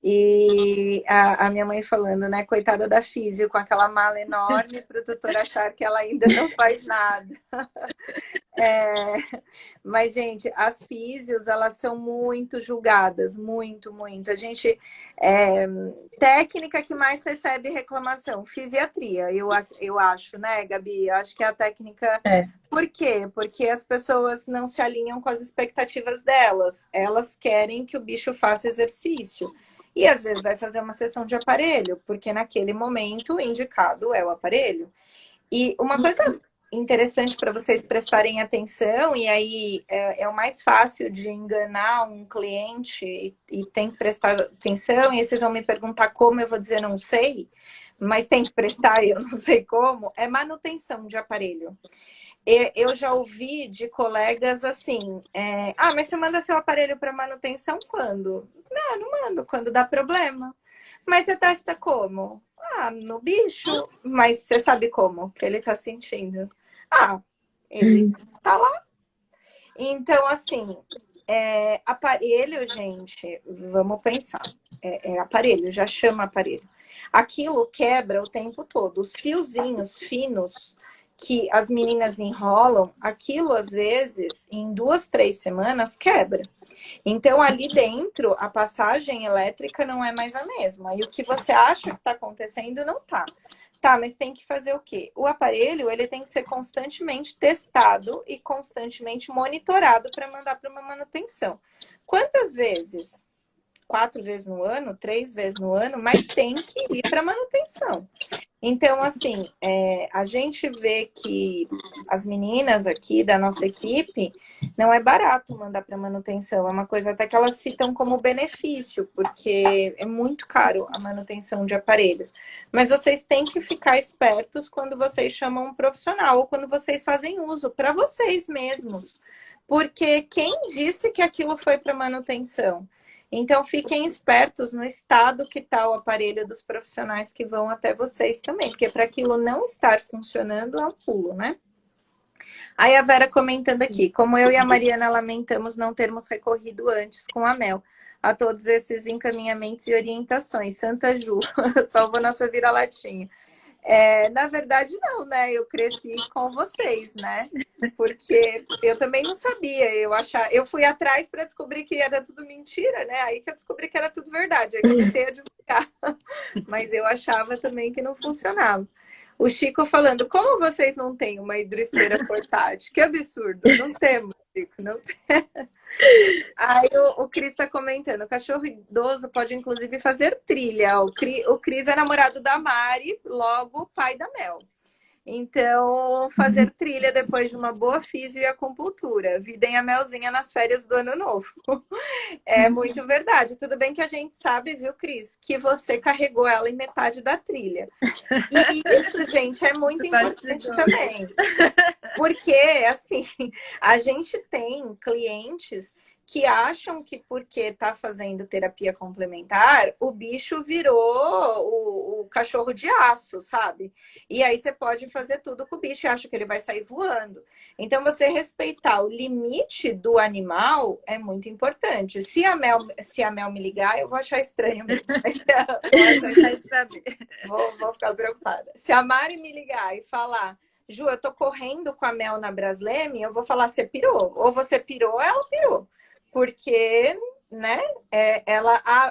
E a minha mãe falando, né, coitada da físio, com aquela mala enorme para o tutor achar que ela ainda não faz nada. Mas, gente, as físios, elas são muito julgadas, muito, muito. A gente, técnica que mais recebe reclamação, fisiatria, eu acho, né, Gabi? Eu acho que é a técnica. É. Por quê? Porque as pessoas não se alinham com as expectativas delas. Elas querem que o bicho faça exercício. E às vezes vai fazer uma sessão de aparelho, porque naquele momento o indicado é o aparelho. E uma coisa interessante para vocês prestarem atenção, e aí é o mais fácil de enganar um cliente e tem que prestar atenção, e aí vocês vão me perguntar como, eu vou dizer não sei, mas tem que prestar e eu não sei como, é manutenção de aparelho. Eu já ouvi de colegas assim, mas você manda seu aparelho para manutenção quando? Não mando, quando dá problema. Mas você testa como? No bicho. Mas você sabe como que ele tá sentindo? Ele tá lá. Então, assim, aparelho, gente, vamos pensar. Aparelho, já chama aparelho. Aquilo quebra o tempo todo. Os fiozinhos finos que as meninas enrolam, aquilo às vezes, em 2, 3 semanas, quebra. Então, ali dentro, a passagem elétrica não é mais a mesma. E o que você acha que está acontecendo não tá. Tá, mas tem que fazer o quê? O aparelho, ele tem que ser constantemente testado e constantemente monitorado para mandar para uma manutenção. Quantas vezes 4 vezes no ano, 3 vezes no ano, mas tem que ir para manutenção. Então, assim, a gente vê que as meninas aqui da nossa equipe, não é barato mandar para manutenção, é uma coisa até que elas citam como benefício, porque é muito caro a manutenção de aparelhos. Mas vocês têm que ficar espertos quando vocês chamam um profissional ou quando vocês fazem uso, para vocês mesmos. Porque quem disse que aquilo foi para manutenção? Então, fiquem espertos no estado que está o aparelho dos profissionais que vão até vocês também, porque para aquilo não estar funcionando é um pulo, né? Aí a Vera comentando aqui, como eu e a Mariana lamentamos não termos recorrido antes com a Mel a todos esses encaminhamentos e orientações. Santa Ju, salvou nossa vira-latinha. Na verdade, não, né? Eu cresci com vocês, né? Porque eu também não sabia. Eu fui atrás para descobrir que era tudo mentira, né? Aí que eu descobri que era tudo verdade. Aí comecei a divulgar. Mas eu achava também que não funcionava. O Chico falando, como vocês não têm uma hidroesteira portátil? Que absurdo, não temos, Chico, não tem. Aí o Cris está comentando, o cachorro idoso pode inclusive fazer trilha. O Cris é namorado da Mari, logo pai da Mel. Então, fazer trilha depois de uma boa físio e acupuntura. Videm a Melzinha nas férias do ano novo. É muito verdade. Tudo bem que a gente sabe, viu, Cris, que você carregou ela em metade da trilha. E isso, gente, é muito importante também. Porque, assim, a gente tem clientes que acham que porque está fazendo terapia complementar, o bicho virou o cachorro de aço, sabe? E aí você pode fazer tudo com o bicho e acha que ele vai sair voando. Então, você respeitar o limite do animal é muito importante. Se a Mel me ligar, eu vou achar estranho mesmo. Vou ficar preocupada. Se a Mari me ligar e falar, Ju, eu tô correndo com a Mel na Brasleme, eu vou falar, você pirou. Ou você pirou, ela pirou. Porque, né,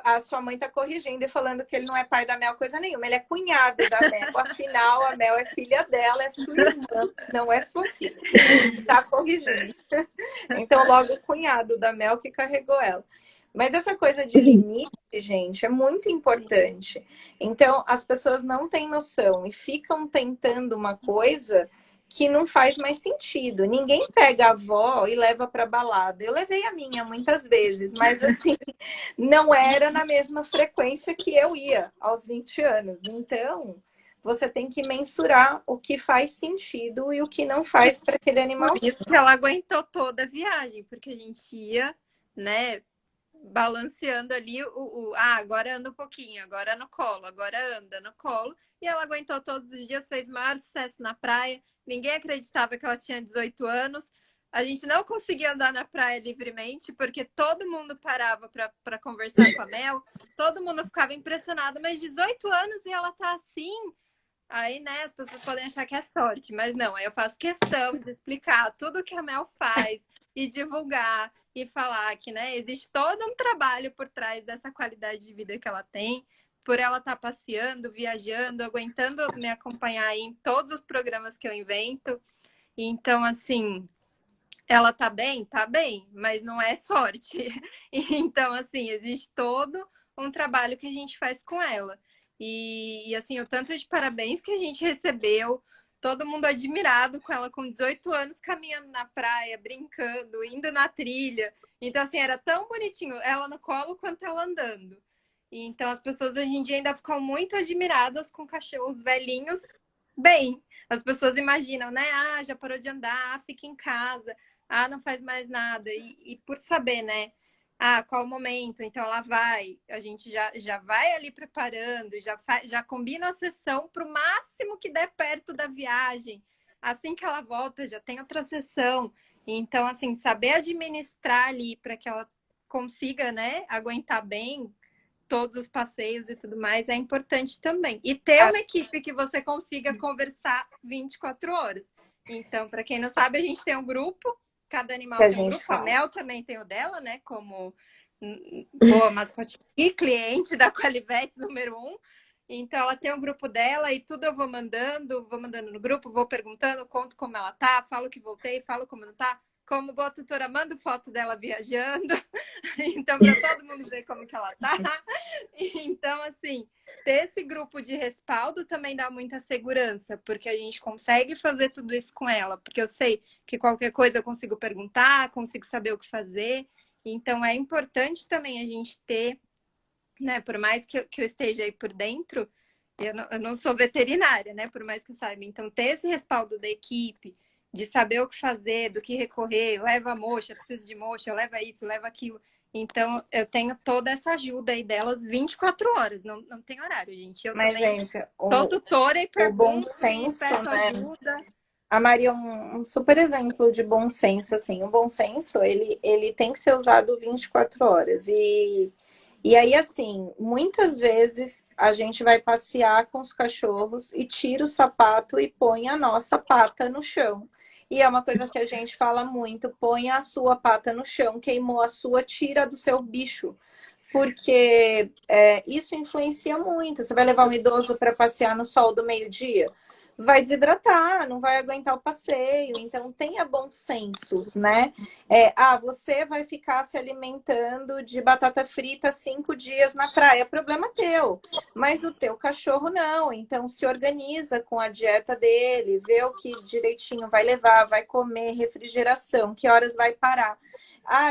a sua mãe tá corrigindo e falando que ele não é pai da Mel coisa nenhuma. Ele é cunhado da Mel. Afinal, a Mel é filha dela, é sua irmã, não é sua filha. Tá corrigindo. Então, logo o cunhado da Mel que carregou ela. Mas essa coisa de limite, gente, é muito importante. Então, as pessoas não têm noção e ficam tentando uma coisa que não faz mais sentido. Ninguém pega a avó e leva para balada. Eu levei a minha muitas vezes, mas assim, não era na mesma frequência que eu ia aos 20 anos. Então, você tem que mensurar o que faz sentido e o que não faz para aquele animal. Por isso que ela aguentou toda a viagem, porque a gente ia, né, balanceando ali agora anda um pouquinho, agora no colo, agora anda no colo. E ela aguentou todos os dias, fez o maior sucesso na praia. Ninguém acreditava que ela tinha 18 anos. A gente não conseguia andar na praia livremente, porque todo mundo parava para conversar com a Mel. Todo mundo ficava impressionado, mas 18 anos e ela tá assim. Aí, né, as pessoas podem achar que é sorte, mas não. Aí eu faço questão de explicar tudo que a Mel faz e divulgar e falar que, né, existe todo um trabalho por trás dessa qualidade de vida que ela tem, por ela estar passeando, viajando, aguentando me acompanhar aí em todos os programas que eu invento. Então, assim, ela tá bem, mas não é sorte. Então, assim, existe todo um trabalho que a gente faz com ela. E assim, o tanto de parabéns que a gente recebeu, todo mundo admirado com ela com 18 anos, caminhando na praia, brincando, indo na trilha. Então, assim, era tão bonitinho, ela no colo quanto ela andando. Então, as pessoas hoje em dia ainda ficam muito admiradas com cachorros velhinhos bem. As pessoas imaginam, né? Ah, já parou de andar, fica em casa, ah, não faz mais nada. E por saber, né? Ah, qual o momento? Então ela vai, a gente já vai ali preparando, já combina a sessão para o máximo que der perto da viagem. Assim que ela volta, já tem outra sessão. Então, assim, saber administrar ali para que ela consiga, né, aguentar bem todos os passeios e tudo mais é importante também. E ter uma equipe que você consiga conversar 24 horas. Então, para quem não sabe, a gente tem um grupo. Cada animal tem um grupo. A Mel também tem o dela, né? Como boa mascote e cliente da Qualivete número 1. Então, ela tem um grupo dela e tudo eu vou mandando no grupo, vou perguntando, conto como ela tá, falo que voltei, falo como não tá. como boa tutora, mando foto dela viajando, então para todo mundo ver como que ela tá. Então, assim, ter esse grupo de respaldo também dá muita segurança, porque a gente consegue fazer tudo isso com ela, porque eu sei que qualquer coisa eu consigo perguntar, consigo saber o que fazer. Então, é importante também a gente ter, né, por mais que eu esteja aí por dentro, eu não sou veterinária, né, por mais que eu saiba. Então, ter esse respaldo da equipe, de saber o que fazer, do que recorrer, leva a moxa, preciso de moxa, leva isso, leva aquilo. Então, eu tenho toda essa ajuda aí delas 24 horas, não tem horário, gente. Eu Mas, também gente, sou tutora e o bom pergunto e senso, peço né? ajuda. A Maria é um super exemplo de bom senso, assim. O bom senso, ele tem que ser usado 24 horas. E aí, assim, muitas vezes a gente vai passear com os cachorros e tira o sapato e põe a nossa pata no chão. E é uma coisa que a gente fala muito: põe a sua pata no chão, queimou a sua, tira do seu bicho. Porque isso influencia muito. Você vai levar um idoso para passear no sol do meio-dia? Vai desidratar, não vai aguentar o passeio. Então, tenha bons sensos, né? Você vai ficar se alimentando de batata frita 5 dias na praia. É problema teu. Mas o teu cachorro não. Então, se organiza com a dieta dele, vê o que direitinho vai levar, vai comer, refrigeração, que horas vai parar.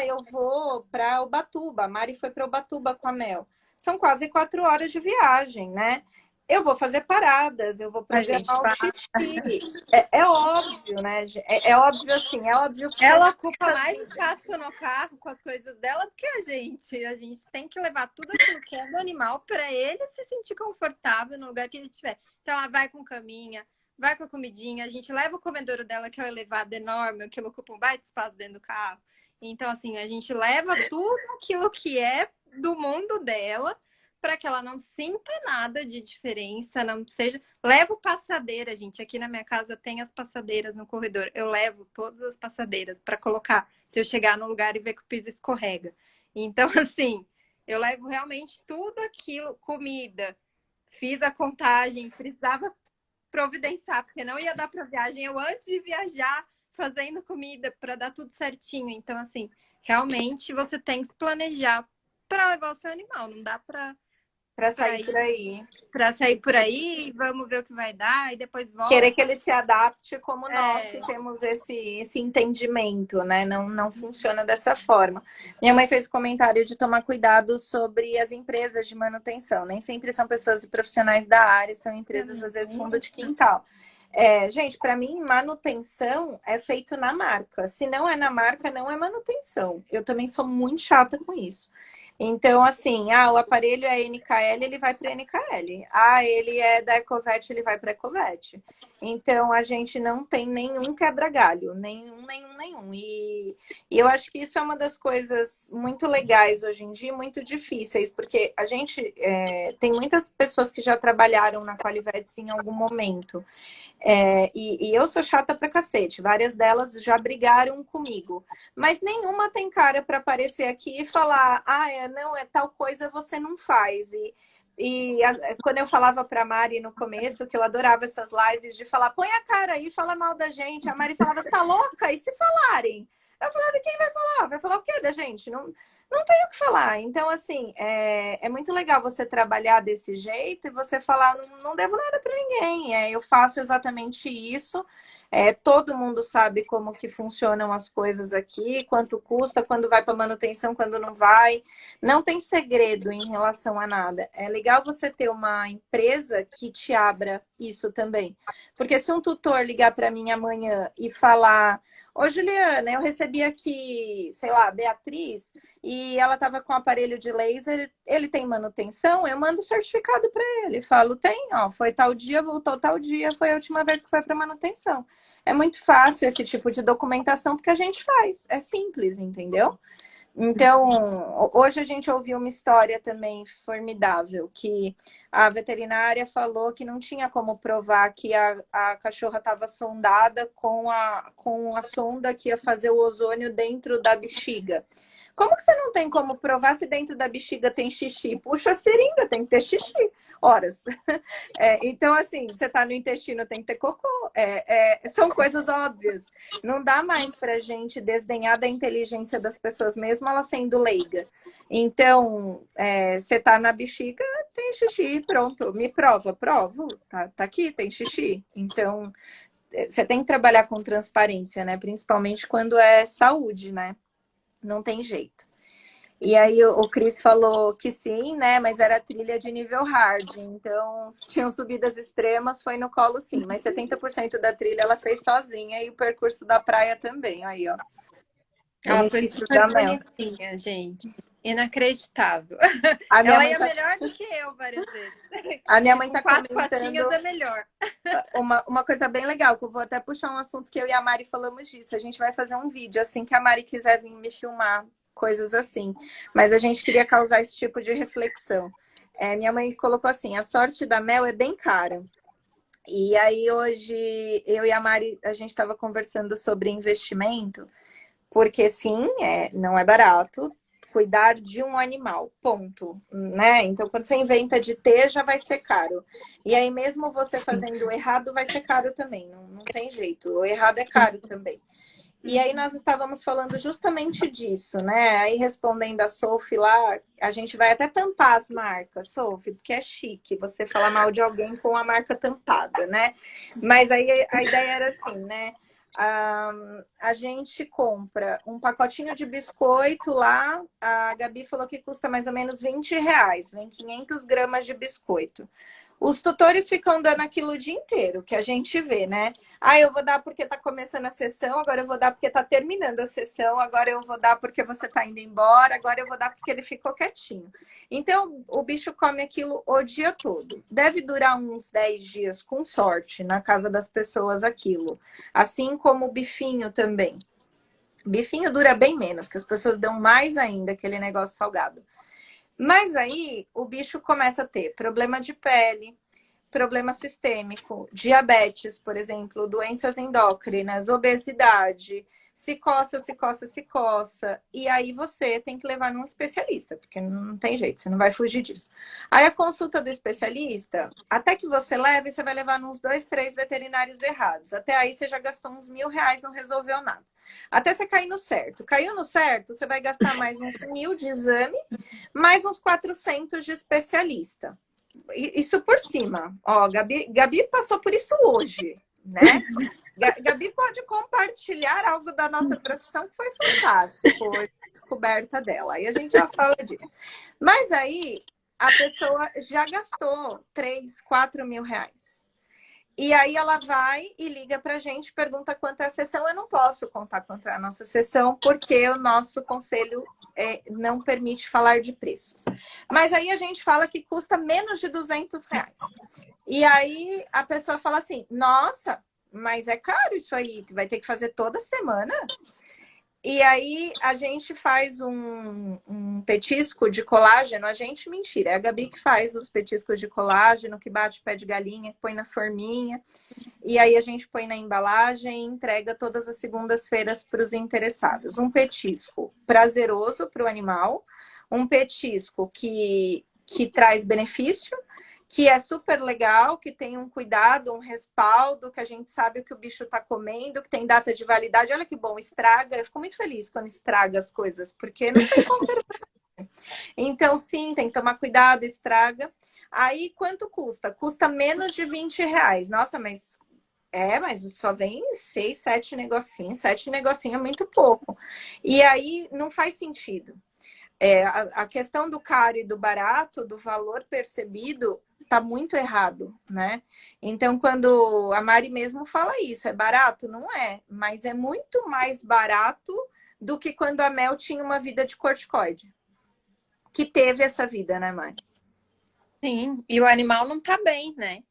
Eu vou para Ubatuba. A Mari foi para Ubatuba com a Mel. São quase 4 horas de viagem, né? Eu vou fazer paradas, eu vou A gente programar o faz. xixi. É óbvio, né? É óbvio assim, é óbvio que Ela ocupa mais espaço no carro com as coisas dela do que a gente. A gente tem que levar tudo aquilo que é do animal para ele se sentir confortável no lugar que ele estiver. Então, ela vai com caminha, vai com a comidinha. A gente leva o comedouro dela, que é um elevado enorme, que ocupa um baita espaço dentro do carro. Então, assim, a gente leva tudo aquilo que é do mundo dela para que ela não sinta nada de diferença, não seja. Levo passadeira, gente. Aqui na minha casa tem as passadeiras no corredor. Eu levo todas as passadeiras para colocar se eu chegar no lugar e ver que o piso escorrega. Então, assim, eu levo realmente tudo aquilo, comida. Fiz a contagem, precisava providenciar, porque não ia dar para viagem. Eu, antes de viajar, fazendo comida para dar tudo certinho. Então, assim, realmente você tem que planejar para levar o seu animal. Não dá para sair por aí. Para sair por aí, vamos ver o que vai dar e depois volta. Querer que ele se adapte como nós que temos esse entendimento, né? Não funciona dessa forma. Minha mãe fez o comentário de tomar cuidado sobre as empresas de manutenção. Nem sempre são pessoas profissionais da área, são empresas, às vezes, fundo de quintal. Gente, para mim, manutenção é feito na marca. Se não é na marca, não é manutenção. Eu também sou muito chata com isso. Então, assim, o aparelho é NKL, ele vai para NKL. Ele é da Ecovet, ele vai para Ecovet. Então, a gente não tem nenhum quebra-galho, nenhum. E eu acho que isso é uma das coisas muito legais hoje em dia, muito difíceis, porque a gente tem muitas pessoas que já trabalharam na Qualivets em algum momento. E eu sou chata pra cacete. Várias delas já brigaram comigo. Mas nenhuma tem cara para aparecer aqui e falar: não, é tal coisa, você não faz. Quando eu falava pra Mari no começo, que eu adorava essas lives de falar: põe a cara aí, fala mal da gente. A Mari falava: você tá louca? E se falarem? Eu falava: quem vai falar? Vai falar o quê da gente? Não tem o que falar. Então, assim, é muito legal você trabalhar desse jeito e você falar: não devo nada para ninguém. Eu faço exatamente isso. Todo mundo sabe como que funcionam as coisas aqui, quanto custa, quando vai para manutenção, quando não vai. Não tem segredo em relação a nada. É legal você ter uma empresa que te abra isso também. Porque se um tutor ligar para mim amanhã e falar: ô, Juliana, eu recebi aqui, sei lá, Beatriz, e ela estava com aparelho de laser, ele tem manutenção, eu mando o certificado para ele. Falo: tem, foi tal dia, voltou tal dia, foi a última vez que foi para manutenção. É muito fácil esse tipo de documentação, porque a gente faz. É simples, entendeu? Então, hoje a gente ouviu uma história também formidável, que a veterinária falou que não tinha como provar que a cachorra estava sondada com a sonda que ia fazer o ozônio dentro da bexiga. Como que você não tem como provar se dentro da bexiga tem xixi? Puxa a seringa, tem que ter xixi. Horas. Então, assim, você está no intestino, tem que ter cocô. São coisas óbvias. Não dá mais para a gente desdenhar da inteligência das pessoas, mesmo ela sendo leiga. Então, você está na bexiga, tem xixi, pronto. Me prova, provo. Tá aqui, tem xixi. Então, você tem que trabalhar com transparência, né? Principalmente quando é saúde, né? Não tem jeito. E aí o Cris falou que sim, né? Mas era trilha de nível hard. Então, se tinham subidas extremas, foi no colo sim. Mas 70% da trilha ela fez sozinha e o percurso da praia também. Aí, ó. Ela foi Benefício super da Mel. bonitinha, gente. Inacreditável. A minha Ela mãe ia tá, melhor do que eu várias vezes. a minha mãe Com tá 4 patinhas comentando é melhor. uma coisa bem legal, que eu vou até puxar um assunto que eu e a Mari falamos disso. A gente vai fazer um vídeo assim que a Mari quiser vir me filmar, coisas assim. Mas a gente queria causar esse tipo de reflexão. Minha mãe colocou assim: a sorte da Mel é bem cara. E aí hoje eu e a Mari a gente estava conversando sobre investimento, porque sim, não é barato cuidar de um animal, ponto, né? Então, quando você inventa de ter, já vai ser caro. E aí, mesmo você fazendo o errado, vai ser caro também, não tem jeito. O errado é caro também. E aí nós estávamos falando justamente disso, né? Aí respondendo a Sophie lá, a gente vai até tampar as marcas, Sophie, porque é chique você falar mal de alguém com a marca tampada, né? Mas aí a ideia era assim, né? A gente compra um pacotinho de biscoito lá, a Gabi falou que custa mais ou menos R$ 20, vem 500 gramas de biscoito. Os tutores ficam dando aquilo o dia inteiro, que a gente vê, né? Eu vou dar porque tá começando a sessão, agora eu vou dar porque tá terminando a sessão, agora eu vou dar porque você tá indo embora, agora eu vou dar porque ele ficou quietinho. Então, o bicho come aquilo o dia todo. Deve durar uns 10 dias, com sorte, na casa das pessoas aquilo. Assim como o bifinho também. Bifinho dura bem menos, que as pessoas dão mais ainda aquele negócio salgado. Mas aí o bicho começa a ter problema de pele, problema sistêmico, diabetes, por exemplo, doenças endócrinas, obesidade, se coça, se coça, se coça. E aí você tem que levar num especialista, porque não tem jeito, você não vai fugir disso. Aí a consulta do especialista, até que você leve, você vai levar nos 2, 3 veterinários errados. Até aí você já gastou uns R$ 1.000, não resolveu nada. Até você cair no certo. Caiu no certo, você vai gastar mais uns 1.000 de exame, mais uns 400 de especialista. Isso por cima. Ó, Gabi passou por isso hoje, né? Gabi pode compartilhar algo da nossa profissão que foi fantástico, a descoberta dela. Aí a gente já fala disso. Mas aí a pessoa já gastou 3, 4 mil reais. E aí ela vai e liga pra gente, pergunta quanto é a sessão. Eu não posso contar quanto é a nossa sessão, porque o nosso conselho não permite falar de preços. Mas aí a gente fala que custa menos de R$ 200. E aí a pessoa fala assim, nossa, mas é caro isso aí, vai ter que fazer toda semana? E aí a gente faz um petisco de colágeno. Mentira, é a Gabi que faz os petiscos de colágeno, que bate pé de galinha, que põe na forminha. E aí a gente põe na embalagem e entrega todas as segundas-feiras para os interessados. Um petisco prazeroso para o animal, um petisco que traz benefício, que é super legal, que tem um cuidado, um respaldo, que a gente sabe o que o bicho está comendo, que tem data de validade. Olha que bom, estraga. Eu fico muito feliz quando estraga as coisas, porque não tem conservação. Então, sim, tem que tomar cuidado, estraga. Aí, quanto custa? Custa menos de R$ 20. Nossa, mas só vem 6, 7 negocinhos. 7 negocinhos é muito pouco. E aí, não faz sentido. A questão do caro e do barato, do valor percebido, tá muito errado, né? Então, quando a Mari mesmo fala isso, é barato? Não é, mas é muito mais barato do que quando a Mel tinha uma vida de corticoide. Que teve essa vida, né, Mari? Sim, e o animal não tá bem, né?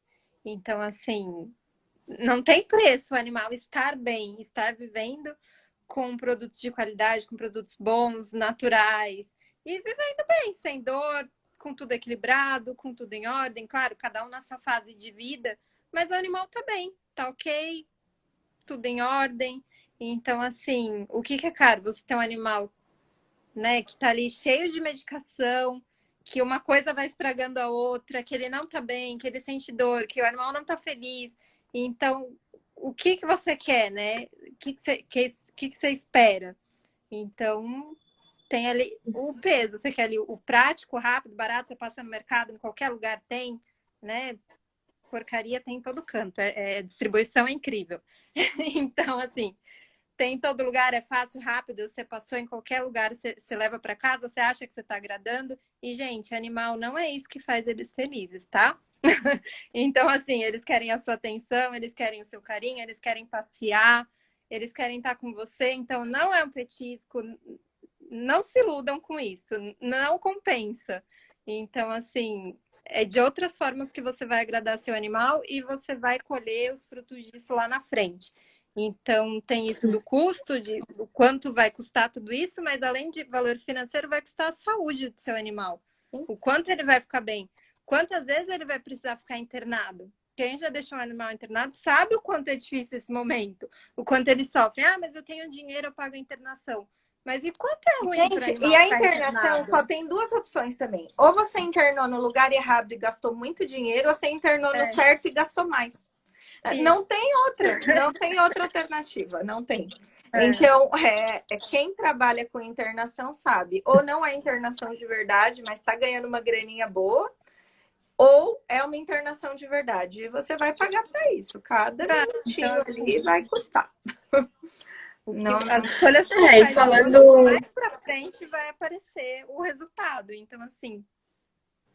Então, assim, não tem preço o animal estar bem, estar vivendo com produtos de qualidade, com produtos bons, naturais, e vivendo bem, sem dor, com tudo equilibrado, com tudo em ordem, claro, cada um na sua fase de vida, mas o animal tá bem, tá ok, tudo em ordem. Então, assim, o que é caro? Você tem um animal, né, que tá ali cheio de medicação, que uma coisa vai estragando a outra, que ele não tá bem, que ele sente dor, que o animal não tá feliz. Então, o que você quer, né? O que você espera? Então, tem ali o peso. Você quer ali o prático, rápido, barato, você passa no mercado, em qualquer lugar tem, né? Porcaria tem em todo canto. Distribuição é incrível. Então, assim, tem em todo lugar, é fácil, rápido, você passou em qualquer lugar, você leva para casa, você acha que você está agradando. E, gente, animal não é isso que faz eles felizes, tá? Então, assim, eles querem a sua atenção, eles querem o seu carinho, eles querem passear, eles querem estar com você. Então, não é um petisco, não se iludam com isso, não compensa. Então, assim, é de outras formas que você vai agradar seu animal e você vai colher os frutos disso lá na frente. Então, tem isso do custo, do quanto vai custar tudo isso, mas além de valor financeiro, vai custar a saúde do seu animal. O quanto ele vai ficar bem. Quantas vezes ele vai precisar ficar internado? Quem já deixou um animal internado sabe o quanto é difícil esse momento, o quanto ele sofre. Ah, mas eu tenho dinheiro, eu pago a internação. Mas e quanto é ruim para Gente, animal e a ficar internação internado? só tem duas opções também. Ou você internou no lugar errado e gastou muito dinheiro, ou você internou no certo e gastou mais. Não tem outra, não tem outra alternativa, não tem. Então, quem trabalha com internação sabe, ou não é internação de verdade, mas está ganhando uma graninha boa, ou é uma internação de verdade. E você vai pagar para isso. Cada minutinho ali vai custar. Não, as escolhas que mais para frente vai aparecer o resultado. Então, assim,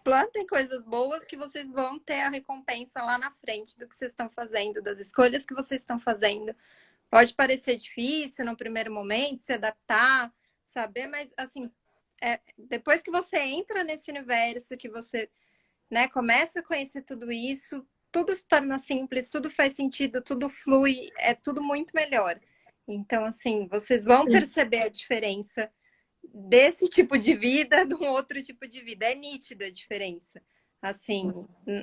plantem coisas boas que vocês vão ter a recompensa lá na frente do que vocês estão fazendo, das escolhas que vocês estão fazendo. Pode parecer difícil no primeiro momento, se adaptar, saber, mas assim, depois que você entra nesse universo, que você, né, começa a conhecer tudo isso, tudo se torna simples, tudo faz sentido, tudo flui, é tudo muito melhor. Então, assim, vocês vão perceber a diferença desse tipo de vida de um outro tipo de vida. É nítida a diferença. Assim,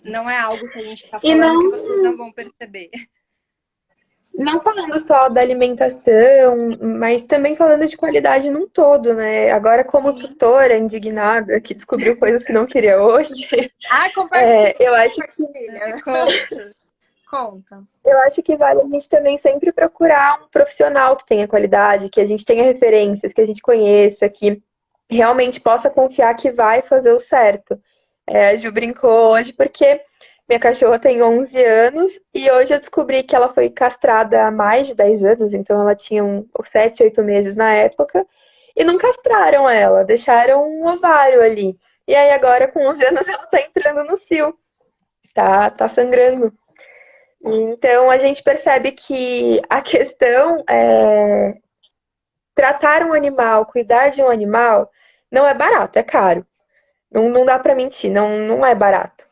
não é algo que a gente está falando que vocês não vão perceber. Não falando só da alimentação, mas também falando de qualidade num todo, né? Agora, como tutora indignada, que descobriu coisas que não queria hoje, compartilha. Eu acho que... Conta. Eu acho que vale a gente também sempre procurar um profissional que tenha qualidade, que a gente tenha referências, que a gente conheça, que realmente possa confiar que vai fazer o certo. A Ju brincou hoje porque minha cachorra tem 11 anos e hoje eu descobri que ela foi castrada há mais de 10 anos, então ela tinha 7, 8 meses na época, e não castraram ela, deixaram um ovário ali. E aí agora, com 11 anos, ela tá entrando no cio, tá sangrando. Então, a gente percebe que a questão é tratar um animal, cuidar de um animal, não é barato, é caro. Não dá pra mentir, não é barato.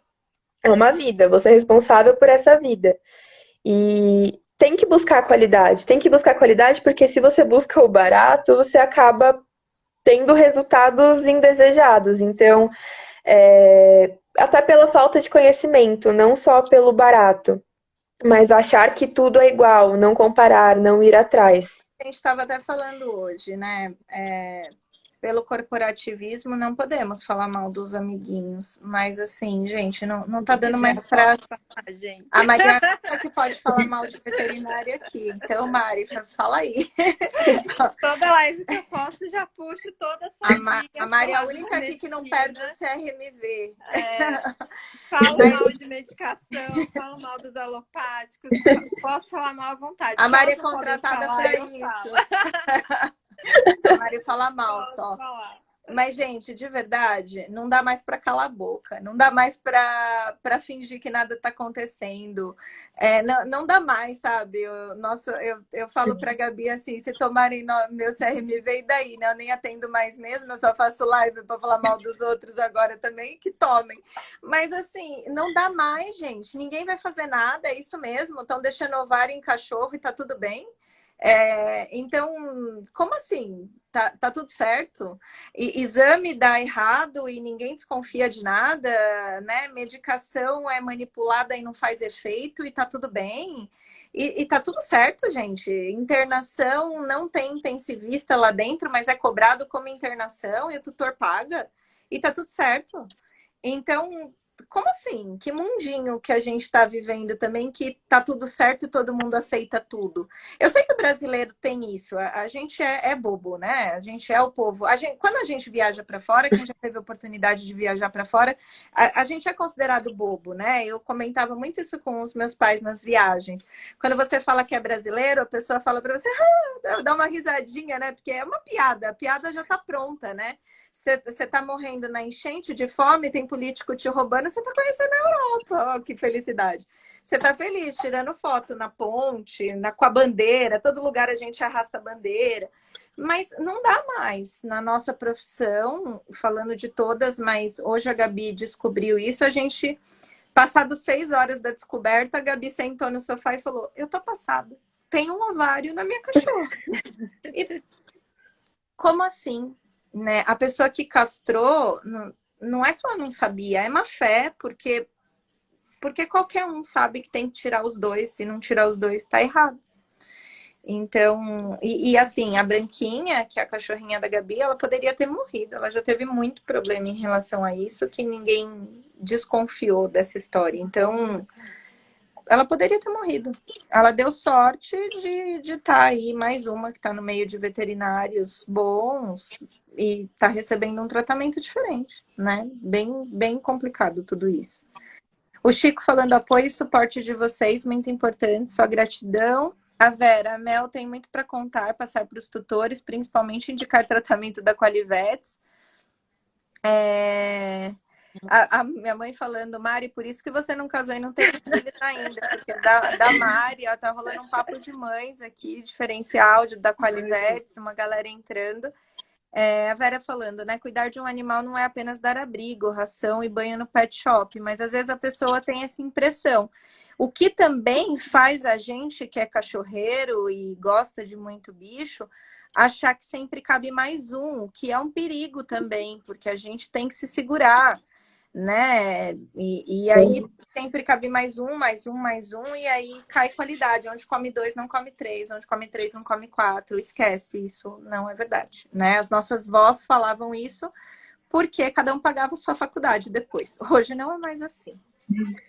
É uma vida, você é responsável por essa vida. E tem que buscar qualidade porque se você busca o barato, você acaba tendo resultados indesejados. Então, até pela falta de conhecimento, não só pelo barato. Mas achar que tudo é igual, não comparar, não ir atrás. A gente estava até falando hoje, né? Pelo corporativismo, não podemos falar mal dos amiguinhos. Mas, assim, gente, não tá dando mais pra... A Maria que pode falar mal de veterinária aqui. Então, Mari, fala aí. Toda live que eu posso, já puxo toda essa A Mari é a única aqui que não perde o CRMV. Falo mal de medicação, falo mal dos alopáticos, posso falar mal à vontade. A Mari é contratada para isso. A Mari fala mal só. Mas, gente, de verdade, não dá mais para calar a boca. Não dá mais para fingir que nada está acontecendo. Não dá mais, sabe? Eu falo para a Gabi assim, se tomarem meu CRMV, e daí, né? Eu nem atendo mais mesmo, eu só faço live para falar mal dos outros agora também, que tomem. Mas, assim, não dá mais, gente. Ninguém vai fazer nada, é isso mesmo. Estão deixando ovário em cachorro e tá tudo bem. Então, como assim? Tá tudo certo? Exame dá errado e ninguém desconfia de nada, né? Medicação é manipulada e não faz efeito e tá tudo bem. E tá tudo certo, gente. Internação não tem intensivista lá dentro, mas é cobrado como internação e o tutor paga e tá tudo certo. Então, como assim? Que mundinho que a gente está vivendo também, que tá tudo certo e todo mundo aceita tudo. Eu sei que o brasileiro tem isso, a gente é bobo, né? A gente é o povo. Quando a gente viaja para fora, quem já teve oportunidade de viajar para fora, a gente é considerado bobo, né? Eu comentava muito isso com os meus pais nas viagens. Quando você fala que é brasileiro, a pessoa fala para você, dá uma risadinha, né? Porque é uma piada, a piada já tá pronta, né? Você tá morrendo na enchente de fome, tem político te roubando, você tá conhecendo a Europa. Oh, que felicidade. Você tá feliz, tirando foto na ponte, com a bandeira, todo lugar a gente arrasta a bandeira. Mas não dá mais. Na nossa profissão, falando de todas, mas hoje a Gabi descobriu isso, a gente, passado 6 horas da descoberta, a Gabi sentou no sofá e falou, eu tô passada. Tem um ovário na minha cachorra. E como assim? Né? A pessoa que castrou, não é que ela não sabia, é má fé, porque qualquer um sabe que tem que tirar os dois, se não tirar os dois, tá errado. Então, assim, a Branquinha, que é a cachorrinha da Gabi, ela poderia ter morrido, ela já teve muito problema em relação a isso, que ninguém desconfiou dessa história. Então, ela poderia ter morrido. Ela deu sorte de estar aí, mais uma que está no meio de veterinários bons e está recebendo um tratamento diferente, né? Bem complicado tudo isso. O Chico falando apoio e suporte de vocês, muito importante, só gratidão. A Vera, a Mel tem muito para contar, passar para os tutores, principalmente indicar tratamento da Qualivets. A minha mãe falando, Mari, por isso que você não casou e não teve filhos ainda, porque da Mari, ó, tá rolando um papo de mães aqui, diferencial da Qualivets, uma galera entrando. A Vera falando, né? Cuidar de um animal não é apenas dar abrigo, ração e banho no pet shop, mas às vezes a pessoa tem essa impressão. O que também faz a gente que é cachorreiro e gosta de muito bicho, achar que sempre cabe mais um, que é um perigo também, porque a gente tem que se segurar, né? E aí sempre cabe mais um, e aí cai qualidade. Onde come 2, não come 3, onde come 3, não come 4. Esquece, isso não é verdade, né? As nossas vós falavam isso porque cada um pagava sua faculdade depois. Hoje não é mais assim.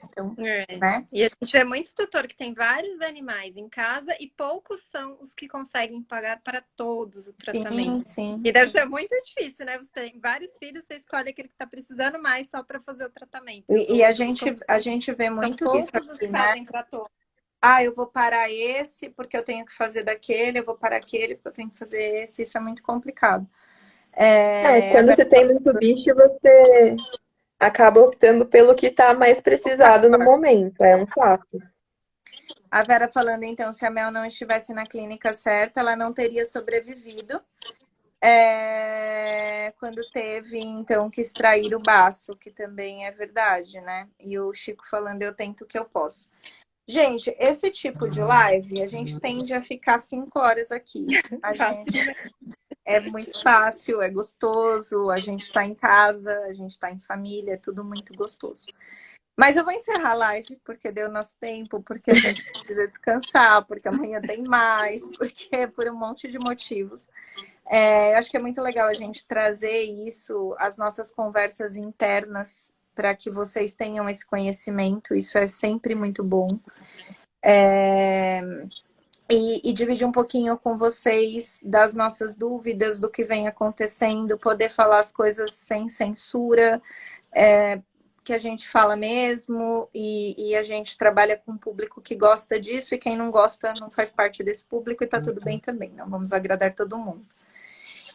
Então, né? E a gente vê muito tutor que tem vários animais em casa e poucos são os que conseguem pagar para todos o tratamento. Sim. E deve ser muito difícil, né? Você tem vários filhos, você escolhe aquele que está precisando mais só para fazer o tratamento. E a gente vê muito isso aqui, né? Eu vou parar esse porque eu tenho que fazer daquele, eu vou parar aquele porque eu tenho que fazer esse. Isso é muito complicado. Quando você tem muito bicho, você acaba optando pelo que está mais precisado no momento, é um fato. A Vera falando, então, se a Mel não estivesse na clínica certa, ela não teria sobrevivido. Quando teve, então, que extrair o baço, que também é verdade, né? E o Chico falando, eu tento o que eu posso. Gente, esse tipo de live, a gente tende a ficar 5 horas aqui. É muito fácil, é gostoso, a gente está em casa, a gente está em família, é tudo muito gostoso. Mas eu vou encerrar a live, porque deu nosso tempo, porque a gente precisa descansar, porque amanhã tem mais, porque por um monte de motivos. Eu acho que é muito legal a gente trazer isso, as nossas conversas internas, para que vocês tenham esse conhecimento, isso é sempre muito bom. E dividir um pouquinho com vocês das nossas dúvidas, do que vem acontecendo, poder falar as coisas sem censura, que a gente fala mesmo, e a gente trabalha com um público que gosta disso, e quem não gosta não faz parte desse público, e tá tudo bem também, não vamos agradar todo mundo.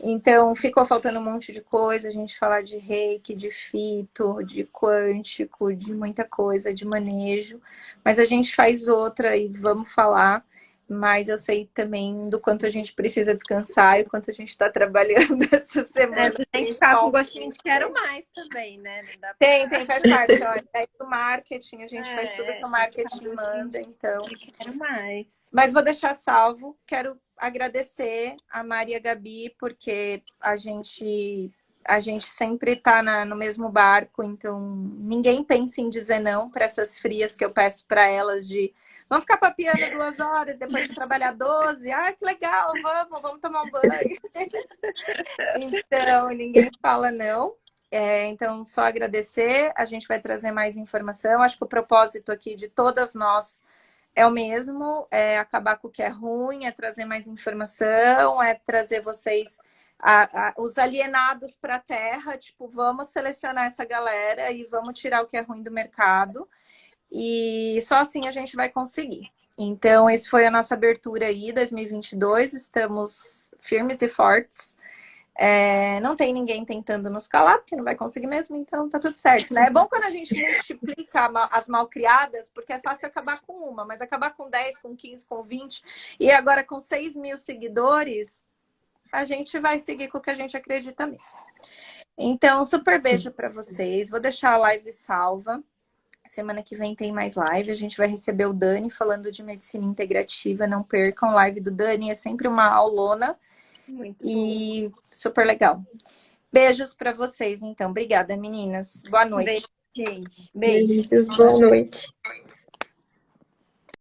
Então, ficou faltando um monte de coisa, a gente falar de reiki, de fito, de quântico, de muita coisa, de manejo, mas a gente faz outra e vamos falar. Mas eu sei também do quanto a gente precisa descansar e o quanto a gente está trabalhando essa semana. Você tem que ficar com gostinho de quero mais também, né? Não dá pra... Tem, faz parte. Ó, é do marketing, a gente faz tudo que o marketing manda, então. Quero mais. Mas vou deixar salvo. Quero agradecer a Mari e a Gabi, porque a gente sempre está no mesmo barco, então ninguém pensa em dizer não para essas frias que eu peço para elas de vamos ficar papiando 2 horas, depois de trabalhar 12. Ah, que legal, vamos tomar um banho. Então, ninguém fala não. Então, só agradecer. A gente vai trazer mais informação. Acho que o propósito aqui de todas nós é o mesmo, é acabar com o que é ruim, é trazer mais informação, é trazer vocês, os alienados para a terra, tipo, vamos selecionar essa galera e vamos tirar o que é ruim do mercado. E só assim a gente vai conseguir. Então, esse foi a nossa abertura aí, 2022. Estamos firmes e fortes. Não tem ninguém tentando nos calar, porque não vai conseguir mesmo, então tá tudo certo, né? É bom quando a gente multiplica as malcriadas, porque é fácil acabar com uma, mas acabar com 10, com 15, com 20, e agora com 6 mil seguidores, a gente vai seguir com o que a gente acredita mesmo. Então, super beijo para vocês. Vou deixar a live salva. Semana que vem tem mais live. A gente vai receber o Dani falando de medicina integrativa. Não percam, live do Dani é sempre uma aulona. Muito e super legal. Beijos para vocês, então. Obrigada, meninas. Boa noite. Beijo, gente. Beijo. Beijos, boa noite.